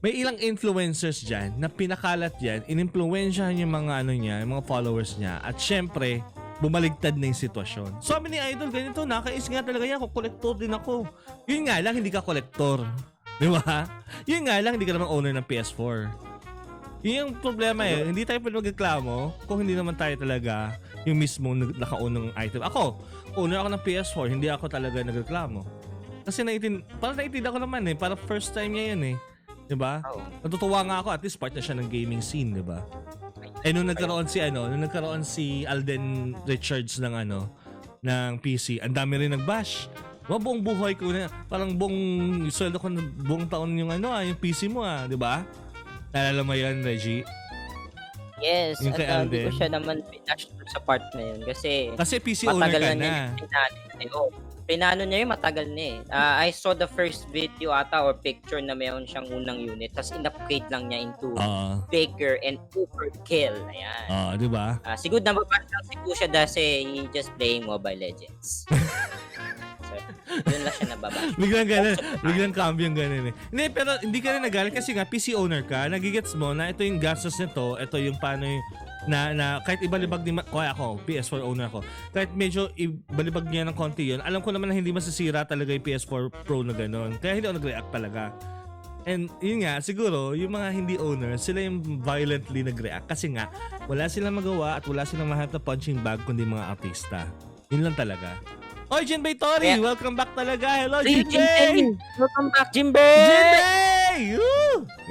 May ilang influencers dyan na pinakalat yan, inimpluwensyahan yung mga yung mga followers niya. At syempre, bumaligtad na yung sitwasyon. So, sabi ni Idol, ganito, nakais nga talaga yan, kolektor din ako. Yun nga lang, hindi ka kolektor. Di ba? Yun nga lang, hindi ka naman owner ng PS4. Yun yung problema eh. Hindi tayo pwede magreklamo kung hindi naman tayo talaga yung mismo naka-own ng item. Ako, owner ako ng PS4, hindi ako talaga nagreklamo. Kasi parang naiintindihan ko naman eh. Parang first time niya yun eh. Diba? Natutuwa nga ako, at least part na siya ng gaming scene, diba? Eh nung nagkaroon si Alden Richards ng PC, ang dami rin nag-bash. Buong buhay ko na, parang buong sweldo ko buong taon yung yung PC mo diba? Naalala mo yun, Regie? Yes, yung at hindi ko siya naman pinash sa part na yun kasi PC owner ka na. Pinano niya yun, matagal na eh. I saw the first video or picture na mayroon siyang unang unit tapos in-upgrade lang niya into bigger and overkill. Ayan. Di ba? Siguro na mabasa lang si Kusha kasi he just playing Mobile Legends. So, yun lang siya nababash. Biglang cambio yung ganun eh. Hindi, pero hindi ka rin nagalit kasi nga PC owner ka, nagigets mo na ito yung gastos nito, ito yung paano yung na kahit ibalibag ni kaya ako, PS4 owner ako. Kahit medyo ibalibag niya ng konti yun, alam ko naman na hindi masisira talaga yung PS4 Pro na gano'n. Kaya hindi ako nag-react talaga. And yun nga, siguro, yung mga hindi owner, sila yung violently nag-react. Kasi nga, wala silang magawa at wala silang mahanap na punching bag kundi mga artista. Yun lang talaga. Oy, Jinbei Tori! Yeah. Welcome back talaga! Hello, Jinbei! Welcome back, Jinbei! Jinbei!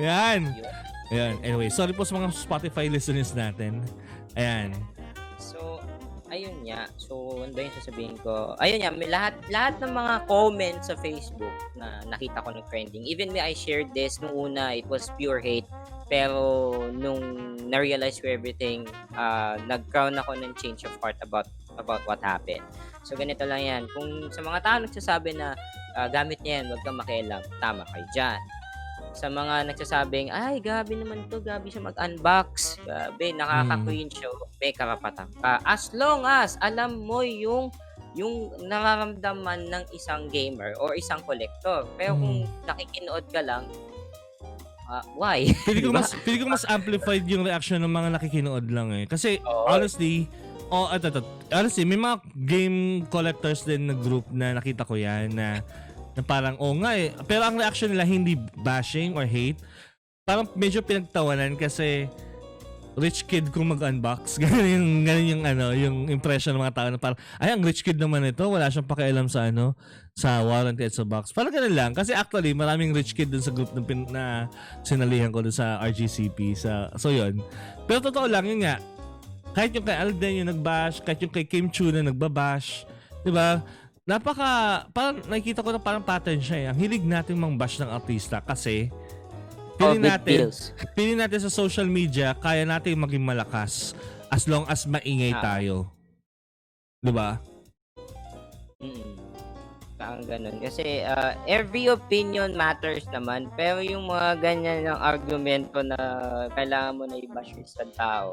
Yan! Ayan. Anyway, sorry po sa mga Spotify listeners natin. Ayan. So, ayun nga. So, ano ba yung sasabihin ko? Ayun nga, may lahat ng mga comments sa Facebook na nakita ko ng trending. Even me, I shared this nung una, it was pure hate. Pero nung na-realize ko everything, nag-crown ako ng change of heart about what happened. So, ganito lang yan. Kung sa mga tao nagsasabi na gamit niya yan, huwag kang makialam. Tama kayo dyan. Sa mga nagsasabing, ay, gabi naman to, gabi siya mag-unbox, gabi, nakaka-queen show, may karapatan ka. As long as alam mo yung nararamdaman ng isang gamer or isang collector. Pero kung nakikinood ka lang, why? Pili ko mas amplified yung reaction ng mga nakikinood lang eh. Kasi honestly, Honestly, may mga game collectors din na group na nakita ko yan na parang, nga eh. Pero ang reaction nila hindi bashing or hate. Parang medyo pinagtawanan kasi rich kid kung mag-unbox. Ganun yung impression ng mga tao na parang, ay, ang rich kid naman ito. Wala siyang pakialam sa sa warranty at sa box. Parang ganun lang. Kasi actually, maraming rich kid dun sa group na sinalihan ko dun sa RGCP. So yun. Pero totoo lang, yun nga. Kahit yung kay Alden yung nag-bash, kahit yung kay Kim Chu na nagbabash, di ba? Parang nakikita ko na parang pattern siya eh. Ang hilig natin mang-bash ng artista kasi Pili natin sa social media, kaya natin maging malakas as long as maingay tayo. 'Di ba? Parang ganun. Kasi every opinion matters naman. Pero yung mga ganyan ng argumento na kailangan mo na i-bash sa tao.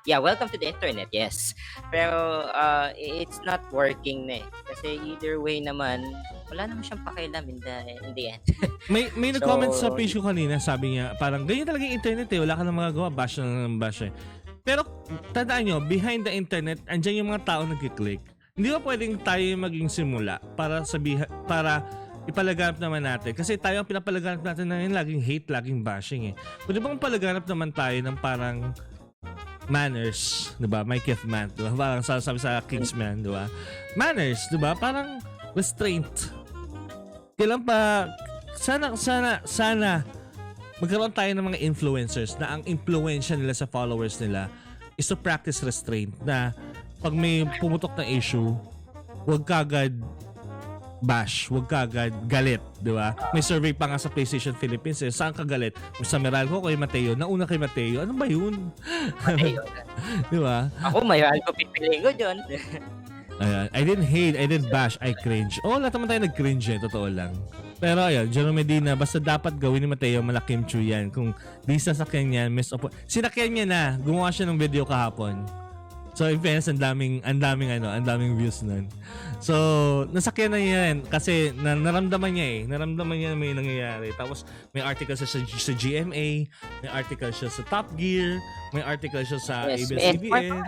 Yeah, welcome to the internet, yes. Pero it's not working na eh. Kasi either way naman, wala naman siyang pakialam in the end. may nag-comment sa page ko kanina, sabi niya, parang ganyan talaga yung internet eh, wala ka na magagawa, bash na ng bash eh. Pero tandaan nyo, behind the internet, andyan yung mga tao nag-click. Hindi ba pwedeng tayo yung maging simula para ipalaganap naman natin? Kasi tayo ang pinapalaganap natin na yun, laging hate, laging bashing eh. Pwede bang palaganap naman tayo ng parang manners, 'di ba? Mike F. Man, 'di ba? Parang sabi sa Kingsman, 'di ba? Manners, 'di ba? Parang restraint. Kailan pa sana magkaroon tayo ng mga influencers na ang impluwensya nila sa followers nila is to practice restraint, na pag may pumutok na issue, huwag kagad bash, huwag kagad galit, di ba? May survey pa nga sa PlayStation Philippines eh. Saan ka galit? Sa Meralco kay Matteo, nauna kay Matteo. Ano ba yun? Matteo. Di ba? Ako, Meralco pipiliin ko dyan. Ayan. I didn't hate, I didn't bash, I cringe. Lahat naman tayo nag-cringe eh, totoo lang. Pero ayan, Jerome Medina, basta dapat gawin ni Matteo malaking chew yan. Kung di sasakyan niya, sinakyan niya na, gumawa siya ng video kahapon. So in fairness, ang daming views nun. So, nasakyan na niya yan kasi naramdaman niya na may nangyayari. Tapos may article siya sa GMA, may article siya sa Top Gear, may article siya sa ABS-CBN.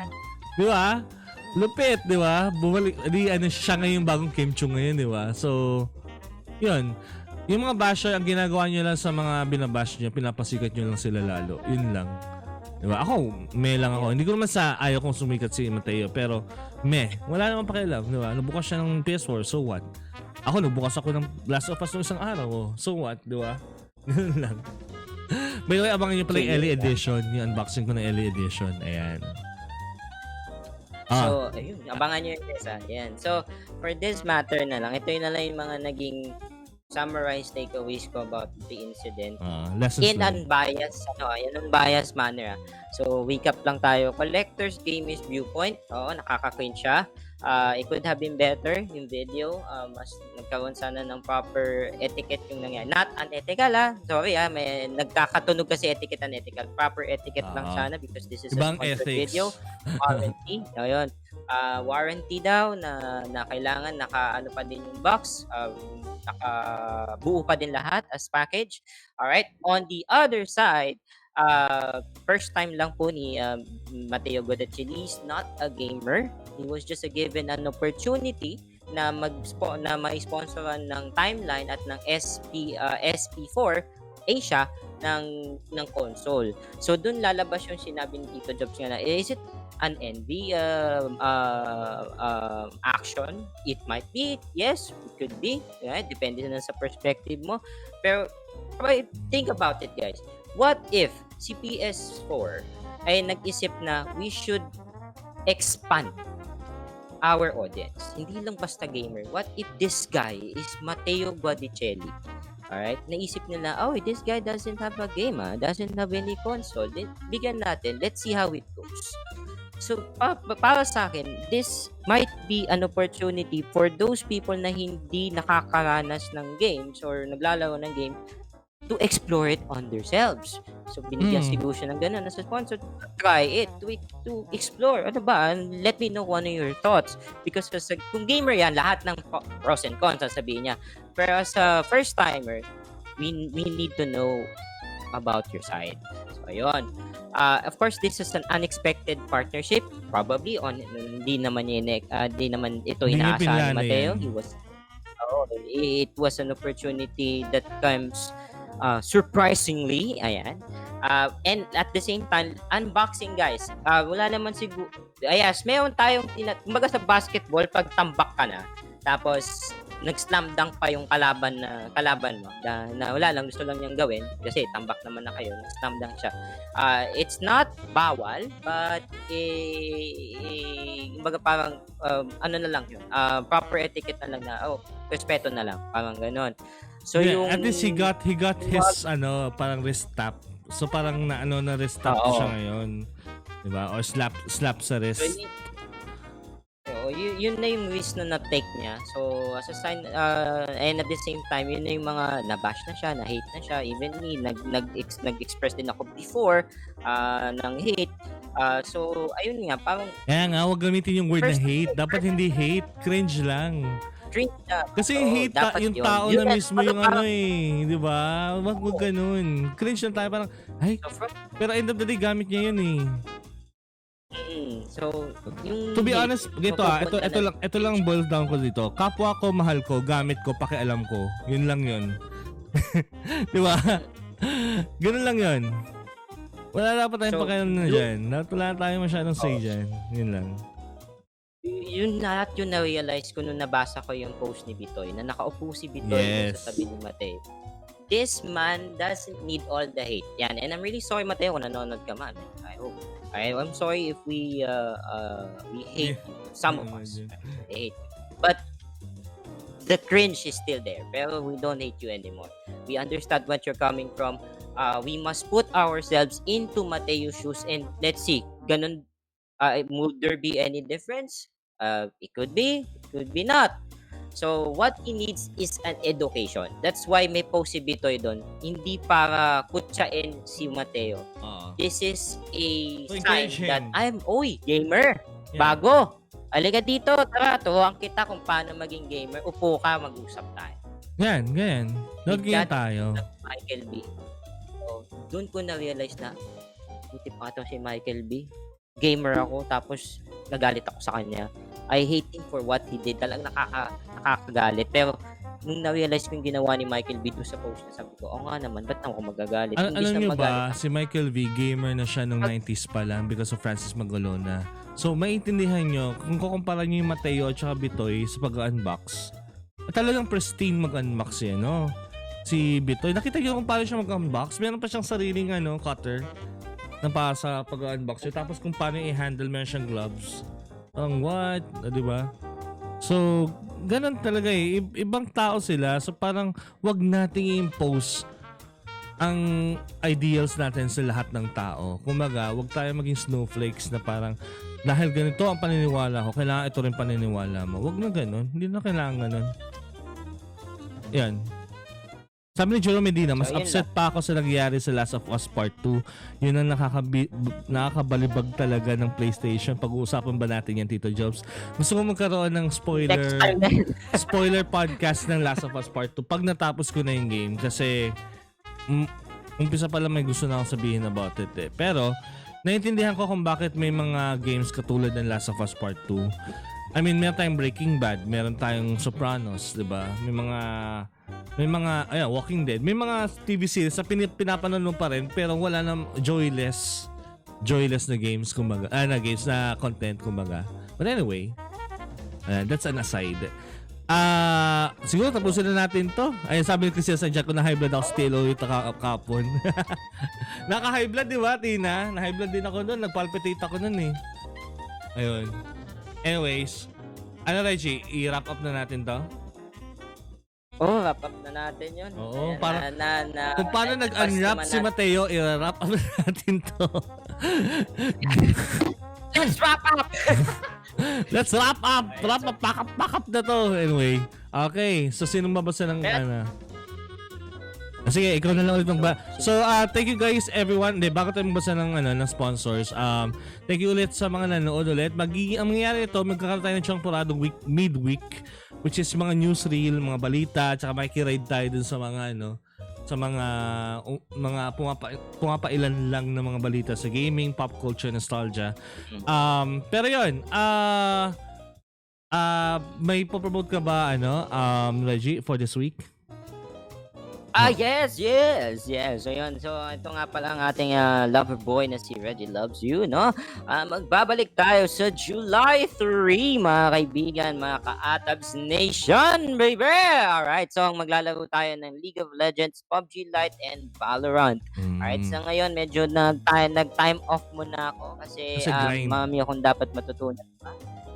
Di ba? Lupit, di ba? Bumalik, siya ngayon bagong Kim Chung ngayon, di ba? So, yun. Yung mga basher, ang ginagawa nyo lang sa mga binabash nyo, pinapasikat nyo lang sila lalo. Yun lang. Diba? Ako, lang ako. Hindi ko naman ayaw kong sumikat si Matteo, pero wala naman pakialam, diba? Nabukas siya ng PS4, so what? Ako, nagbukas ako ng Last of Us ng isang araw, so what, diba? Ganun lang. By the way, abangan nyo pala yung LA Edition, yung unboxing ko ng LA Edition. Ayan. So, ayun, abangan nyo yung isa. Ayan. So, for this matter na lang, ito yung na lang yung mga naging summarized takeaways ko about the incident in unbiased manner. So, recap lang tayo. Collector's gamist viewpoint. Nakaka-cringe siya. It could have been better yung video. Mas nagkaroon sana ng proper etiquette yung nangyari. Not unethical Sorry may nagkakatunog kasi etiquette unethical. Proper etiquette lang sana because this is ibang a sponsored ethics. video. Warranty. Ayun. Warranty daw na kailangan naka-ano pa din yung box. Nakabuo pa din lahat as package. Alright. On the other side, first time lang po ni Matteo Godachili is not a gamer. He was just given an opportunity na ma-sponsoran ng Timeline at ng SP4 Asia ng console. So dun lalabas yung sinabi ni Tito Jobs nga na, is it an envy action? It might be, yes, it could be, right? Depende na sa perspective mo. Pero think about it, guys. What if si PS4 ay nag-isip na we should expand our audience? Hindi lang basta gamer. What if this guy is Matteo Guadicelli? Alright? Naisip nila, this guy doesn't have a game, doesn't have any console. Bigyan natin. Let's see how it goes. So, para sa akin, this might be an opportunity for those people na hindi nakakaranas ng games or naglalaro ng game to explore it on themselves. So, binigyan siguro siya ng gano'n as a sponsor. Try it, to explore. Ano ba? Let me know ano your thoughts. Because kung gamer yan, lahat ng pros and cons, sasabihin niya. Pero as a first-timer, we need to know about your side. So, ayun. Of course, this is an unexpected partnership. Probably hindi naman ito Hindi niya inaasahan ni pinlano Matteo. yan. It was an opportunity that comes surprisingly. Ayan. And at the same time, unboxing guys. Wala naman siguro. Ayas, mayroon tayong kumbaga sa basketball, pag tambak ka na, tapos nag-slam dunk pa yung kalaban mo na wala lang, gusto lang niyang gawin kasi tambak naman na kayo, nag-slam dunk siya. It's not bawal, but kumbaga parang ano na lang yun, proper etiquette na lang na, respeto na lang, parang ganon. So Yeah, yung at least he got his parang wrist tap. So parang na wrist tap Oo. siya ngayon. 'Di ba? Or slap sa wrist. Yun na yung risk na na-take niya. So, as a sign, and at the same time, yun na yung mga nabash na siya, na-hate na siya. Even me, nag-express din ako before ng hate. So, ayun nga, parang Kaya nga, huwag gamitin yung word na First- hate. Dapat hindi hate, cringe lang. drink na. Kasi yung Oo, hate, dapat yung yun. tao Yun na mismo yung parang- di ba? Huwag ganun. Cringe lang tayo, parang, ay, So, pero end of the day, gamit niya yun eh. so, yung To be hate, honest, mapupunta na- ito lang boil down ko dito. Kapwa ko, mahal ko, gamit ko, pakialam ko. Yun lang yun. Di ba? Ganun lang yun. Wala dapat tayong So, pakialam na dyan. Wala tayong masyadong say dyan. Yun lang. yun lahat yung na-realize ko nung nabasa ko yung post ni Bitoy, na nakaupo si Bitoy Yes. sa tabi ni Matteo. This man doesn't need all the hate. Yan. And I'm really sorry, Matteo, kung nanonood ka man. I'm sorry if we hate you. Some of us. Hate. But the cringe is still there. Pero we don't hate you anymore. We understand what you're coming from. We must put ourselves into Mateo's shoes and let's see. Ganun, would there be any difference? It could be not. So, what he needs is an education. That's why may post si Bitoy doon. Hindi para kutsain si Matteo. This is a To sign encourage him. that gamer. Yeah. Bago. Halika dito. Tara, turuan kita kung paano maging gamer. Upo ka, mag-usap tayo. Yan, ganyan. Nagkaya tayo. Michael B. So, doon ko na-realize na buti pa ito si Michael B. Gamer ako, tapos nagalit ako sa kanya. I hate him for what he did. Talagang nakakagalit. Pero, nung na-realize ko yung ginawa ni Michael B. doon sa post na sabi ko, nga naman, ba't ako magagalit? Alam Imbis na nyo magalit ba, si Michael V, gamer na siya nung 90s pa lang because of Francis Magolona. So, maintindihan nyo, kung kukumpara nyo yung Matteo at saka Bitoy sa pag-unbox, talagang pristine mag-unbox yan, no? Si Bitoy, nakita nyo kung paano siya mag-unbox? Meron pa siyang sariling cutter na para sa pag-unbox yun. Tapos kung paano i-handle, meron siyang gloves. Ang what? Di ba? So, ganun talaga eh. Ibang tao sila. So, parang wag nating i-impose ang ideals natin sa lahat ng tao. Kumaga, wag tayo maging snowflakes na parang dahil ganito ang paniniwala ko, kailangan ito rin paniniwala mo. Wag na ganun. Hindi na kailangan ganun. Yan. Sabi ni Jerome Medina, mas So, yun upset pa ako sa nangyayari sa Last of Us Part 2. Yun ang nakakabalibag talaga ng PlayStation. Pag-uusapan ba natin yan, Tito Jopes? Gusto ko magkaroon ng next time na. spoiler podcast ng Last of Us Part 2 pag natapos ko na yung game. Kasi umpisa pa lang may gusto na akong sabihin about it eh. Pero naiintindihan ko kung bakit may mga games katulad ng Last of Us Part 2. I mean, meron tayong Breaking Bad, meron tayong Sopranos, 'di ba? May mga Walking Dead. May mga TV series na pinapanood mo pa rin pero wala nang joyless na games kumbaga. Games na content kumbaga. But anyway, that's an aside. Siguro tapusin na natin to. Ayun, sabi ni Christian, sadya ko na high blood ako sa TLOU2 kapon. Naka-high blood, di ba, Tina? Na-high blood din ako noon. Nagpalpitate ako noon eh. Ayun. Anyways, Regie, i-wrap up na natin to? Wrap up na natin yun. Oo, Ayan, para- na- Kung paano na- nag-unwrap naman si natin. Matteo, i-wrap up na natin to. Let's wrap up! Let's wrap up! Wrap up, pack up na to. Anyway, okay. So, sinong mabasa ng Sige, ikaw na lang ulit magba. So, thank you guys everyone. Bago tayo magbasa ng sponsors. Thank you ulit sa mga nanood ulit. Ang mangyayari ito, magkakaroon tayo ng Tsongporado midweek, which is mga newsreel, mga balita, tsaka makikiride tayo dun sa mga sa mga pumapailan lang na mga balita sa gaming, pop culture, nostalgia. Pero yun, may po-promote ka ba Regie, for this week? Yes. So yun. So ito nga pala ang ating lover boy na si Reggie Loves You, no? Magbabalik tayo sa July 3, mga kaibigan, mga ka-Atabs Nation, baby! Alright, so maglalaro tayo ng League of Legends, PUBG Lite, and Valorant. Alright, so ngayon medyo nag-time off muna ako kasi mami akong dapat matutunan pa.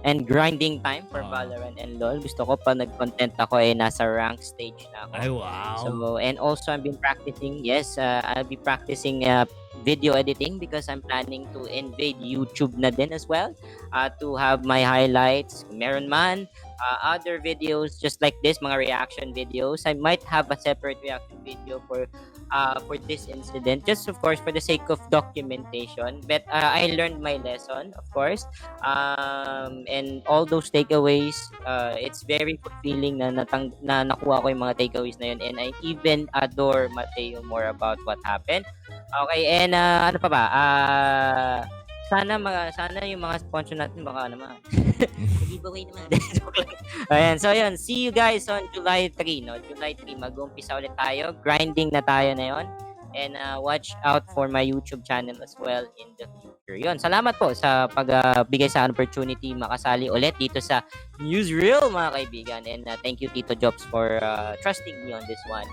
And grinding time for Valorant and LoL. Gusto ko pa nag-content ako nasa rank stage na ako. Ay, wow. So, and also I've been practicing, I'll be practicing video editing because I'm planning to invade YouTube na din as well to have my highlights. Meron man, other videos just like this, mga reaction videos. I might have a separate reaction video for this incident, just of course for the sake of documentation, but I learned my lesson, of course, and all those takeaways, it's very fulfilling na nakuha ko yung mga takeaways na yun, and I even adore Matteo more about what happened. Okay, and ano pa ba, sana yung mga sponsor natin baka naman giveaway naman. Ayan, so ayan, see you guys on July 3, no? July 3 mag-uumpisa ulit tayo, grinding na tayo na yon, and watch out for my YouTube channel as well in the future. Yun, salamat po sa pagbigay sa opportunity makasali ulit dito sa Newsreel, mga kaibigan, and thank you Tito Jopes for trusting me on this one.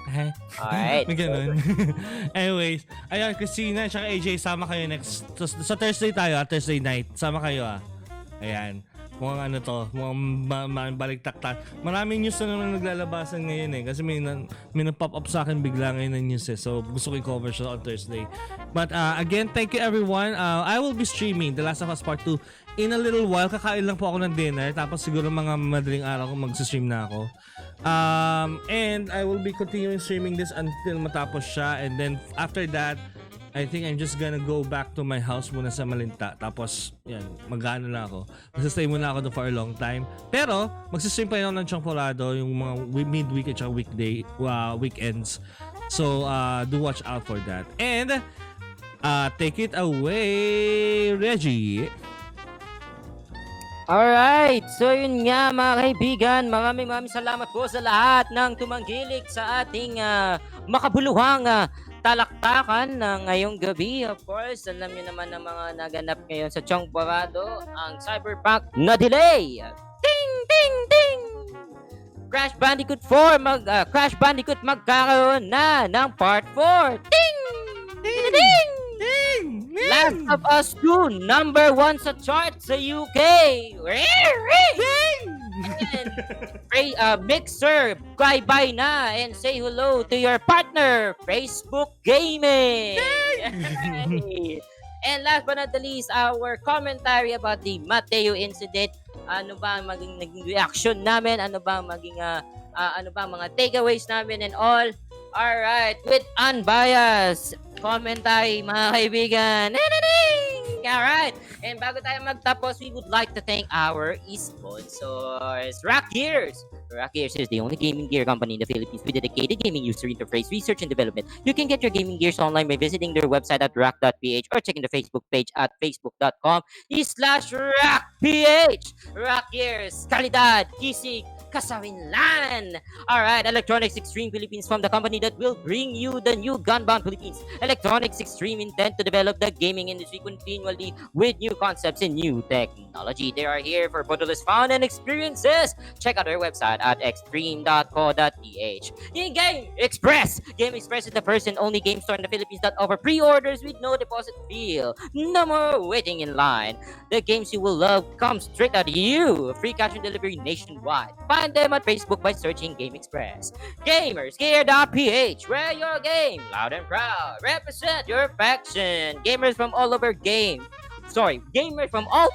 Alright. May ganun. Anyways, ayun, Christina at AJ, sama kayo next sa Thursday tayo, Thursday night. Sama kayo Ayan. Mukhang mukhang balik-taktak. Maraming news na naman naglalabasan ngayon kasi may na-pop up sa akin bigla ngayon ng news So gusto ko i-cover siya on Thursday. But again, thank you everyone. I will be streaming The Last of Us Part 2 in a little while. Kakain lang po ako ng dinner. Tapos siguro mga madaling araw ko mag-stream na ako. And I will be continuing streaming this until matapos siya. And then after that, I think I'm just gonna go back to my house muna sa Malinta. Tapos, yan, mag-ano na ako. Magsastay muna ako doon for a long time. Pero, magsastream pa yun ako ng Tsongporado yung mga midweek at saka weekends. So, do watch out for that. And, take it away, Regie. Alright, so yun nga mga kaibigan, maraming salamat po sa lahat ng tumanggilik sa ating makabuluhang talaktakan ng ngayong gabi. Of course, alam niyo naman ng mga naganap ngayon sa Tsongporado, ang Cyberpunk na delay. Ding, ding, ding! Crash Bandicoot magkakaroon na ng Part 4. Ding! Ding! Ding! Ding! Last of Us 2, number 1 sa chart sa UK. Ding! Mixer, bye-bye na and say hello to your partner, Facebook Gaming. And last but not the least, our commentary about the Matteo incident. Ano ba ang maging naging reaction namin? Ano ba ang maging mga takeaways namin and all? Alright, with unbiased commentary, mga kaibigan. Alright, and bago tayo magtapos, we would like to thank our sponsors, Rakk Gears. Rakk Gears is the only gaming gear company in the Philippines with dedicated gaming user interface research and development. You can get your gaming gears online by visiting their website at Rakk.ph or checking the Facebook page at facebook.com/RakkPH. Rakk Gears, kalidad, kisig, kasarinlan. Alright, Electronics Extreme Philippines, from the company that will bring you the new Gunbound Philippines. Electronics Extreme intend to develop the gaming industry continually with new concepts and new technology. They are here for boundless fun and experiences. Check out their website at extreme.co.ph. Game Express! Game Express is the first and only game store in the Philippines that offer pre-orders with no deposit fee. No more waiting in line. The games you will love come straight at you. Free cash on delivery nationwide. Find them at Facebook by searching Game Express. GamersGear.ph, where your game loud and proud. Represent your faction. Gamers from all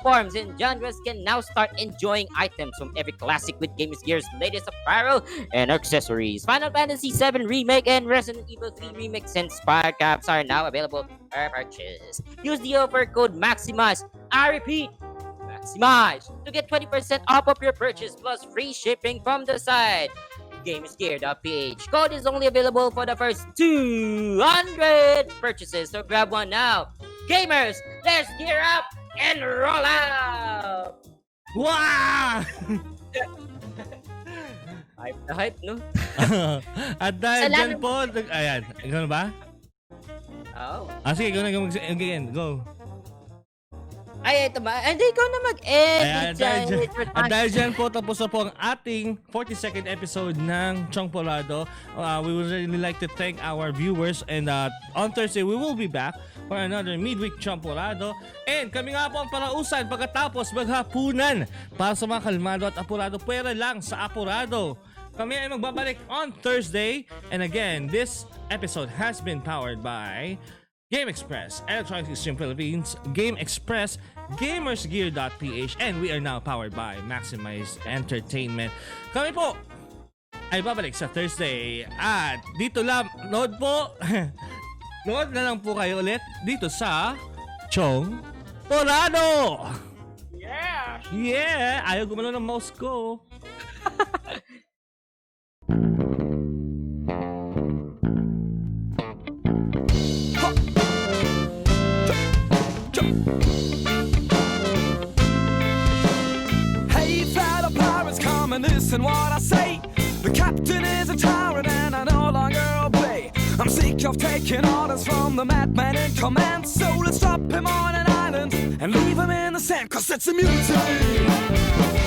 forms and genres can now start enjoying items from every classic with GamersGear's latest apparel and accessories. Final Fantasy VII Remake and Resident Evil 3 Remake inspired caps are now available for purchase. Use the offer code MAXIMIZE. I repeat, MAXIMIZE to get 20% off of your purchase plus free shipping from the site. GamersGear.ph. Code is only available for the first 200 purchases, so grab one now. Gamers, let's gear up and roll out! Wow! Hype na hype, no? At dahil dyan Salamat. po, ayan, ikaw na ba? Oh. Sige, ikaw na, again, go. Ay, ito ba? Hindi, ikaw na mag-end. Ayan, at dahil dyan po, tapos na po ang ating 42nd episode ng Tsongporado. We would really like to thank our viewers, and on Thursday, we will be back for another midweek Tsongporado. And kami nga po ang parausan pagkatapos maghapunan para sa mga kalmado at apurado. Pwera lang sa apurado. Kami ay magbabalik on Thursday. And again, this episode has been powered by Game Express, Electronics Extreme Philippines, Game Express, GamersGear.ph, and we are now powered by Maximize Entertainment. Kami po ay babalik sa Thursday at dito lang, nood po, nood na lang po kayo ulit dito sa Tsongporado! Yeah! Yeah! Ayaw gumalaw ng mouse ko. Hey, fellow pirates, come and listen what I say. The captain is a tyrant and I no longer obey. I'm sick of taking orders from the madman in command. So let's drop him on an island and leave him in the sand, 'cause it's a mutiny.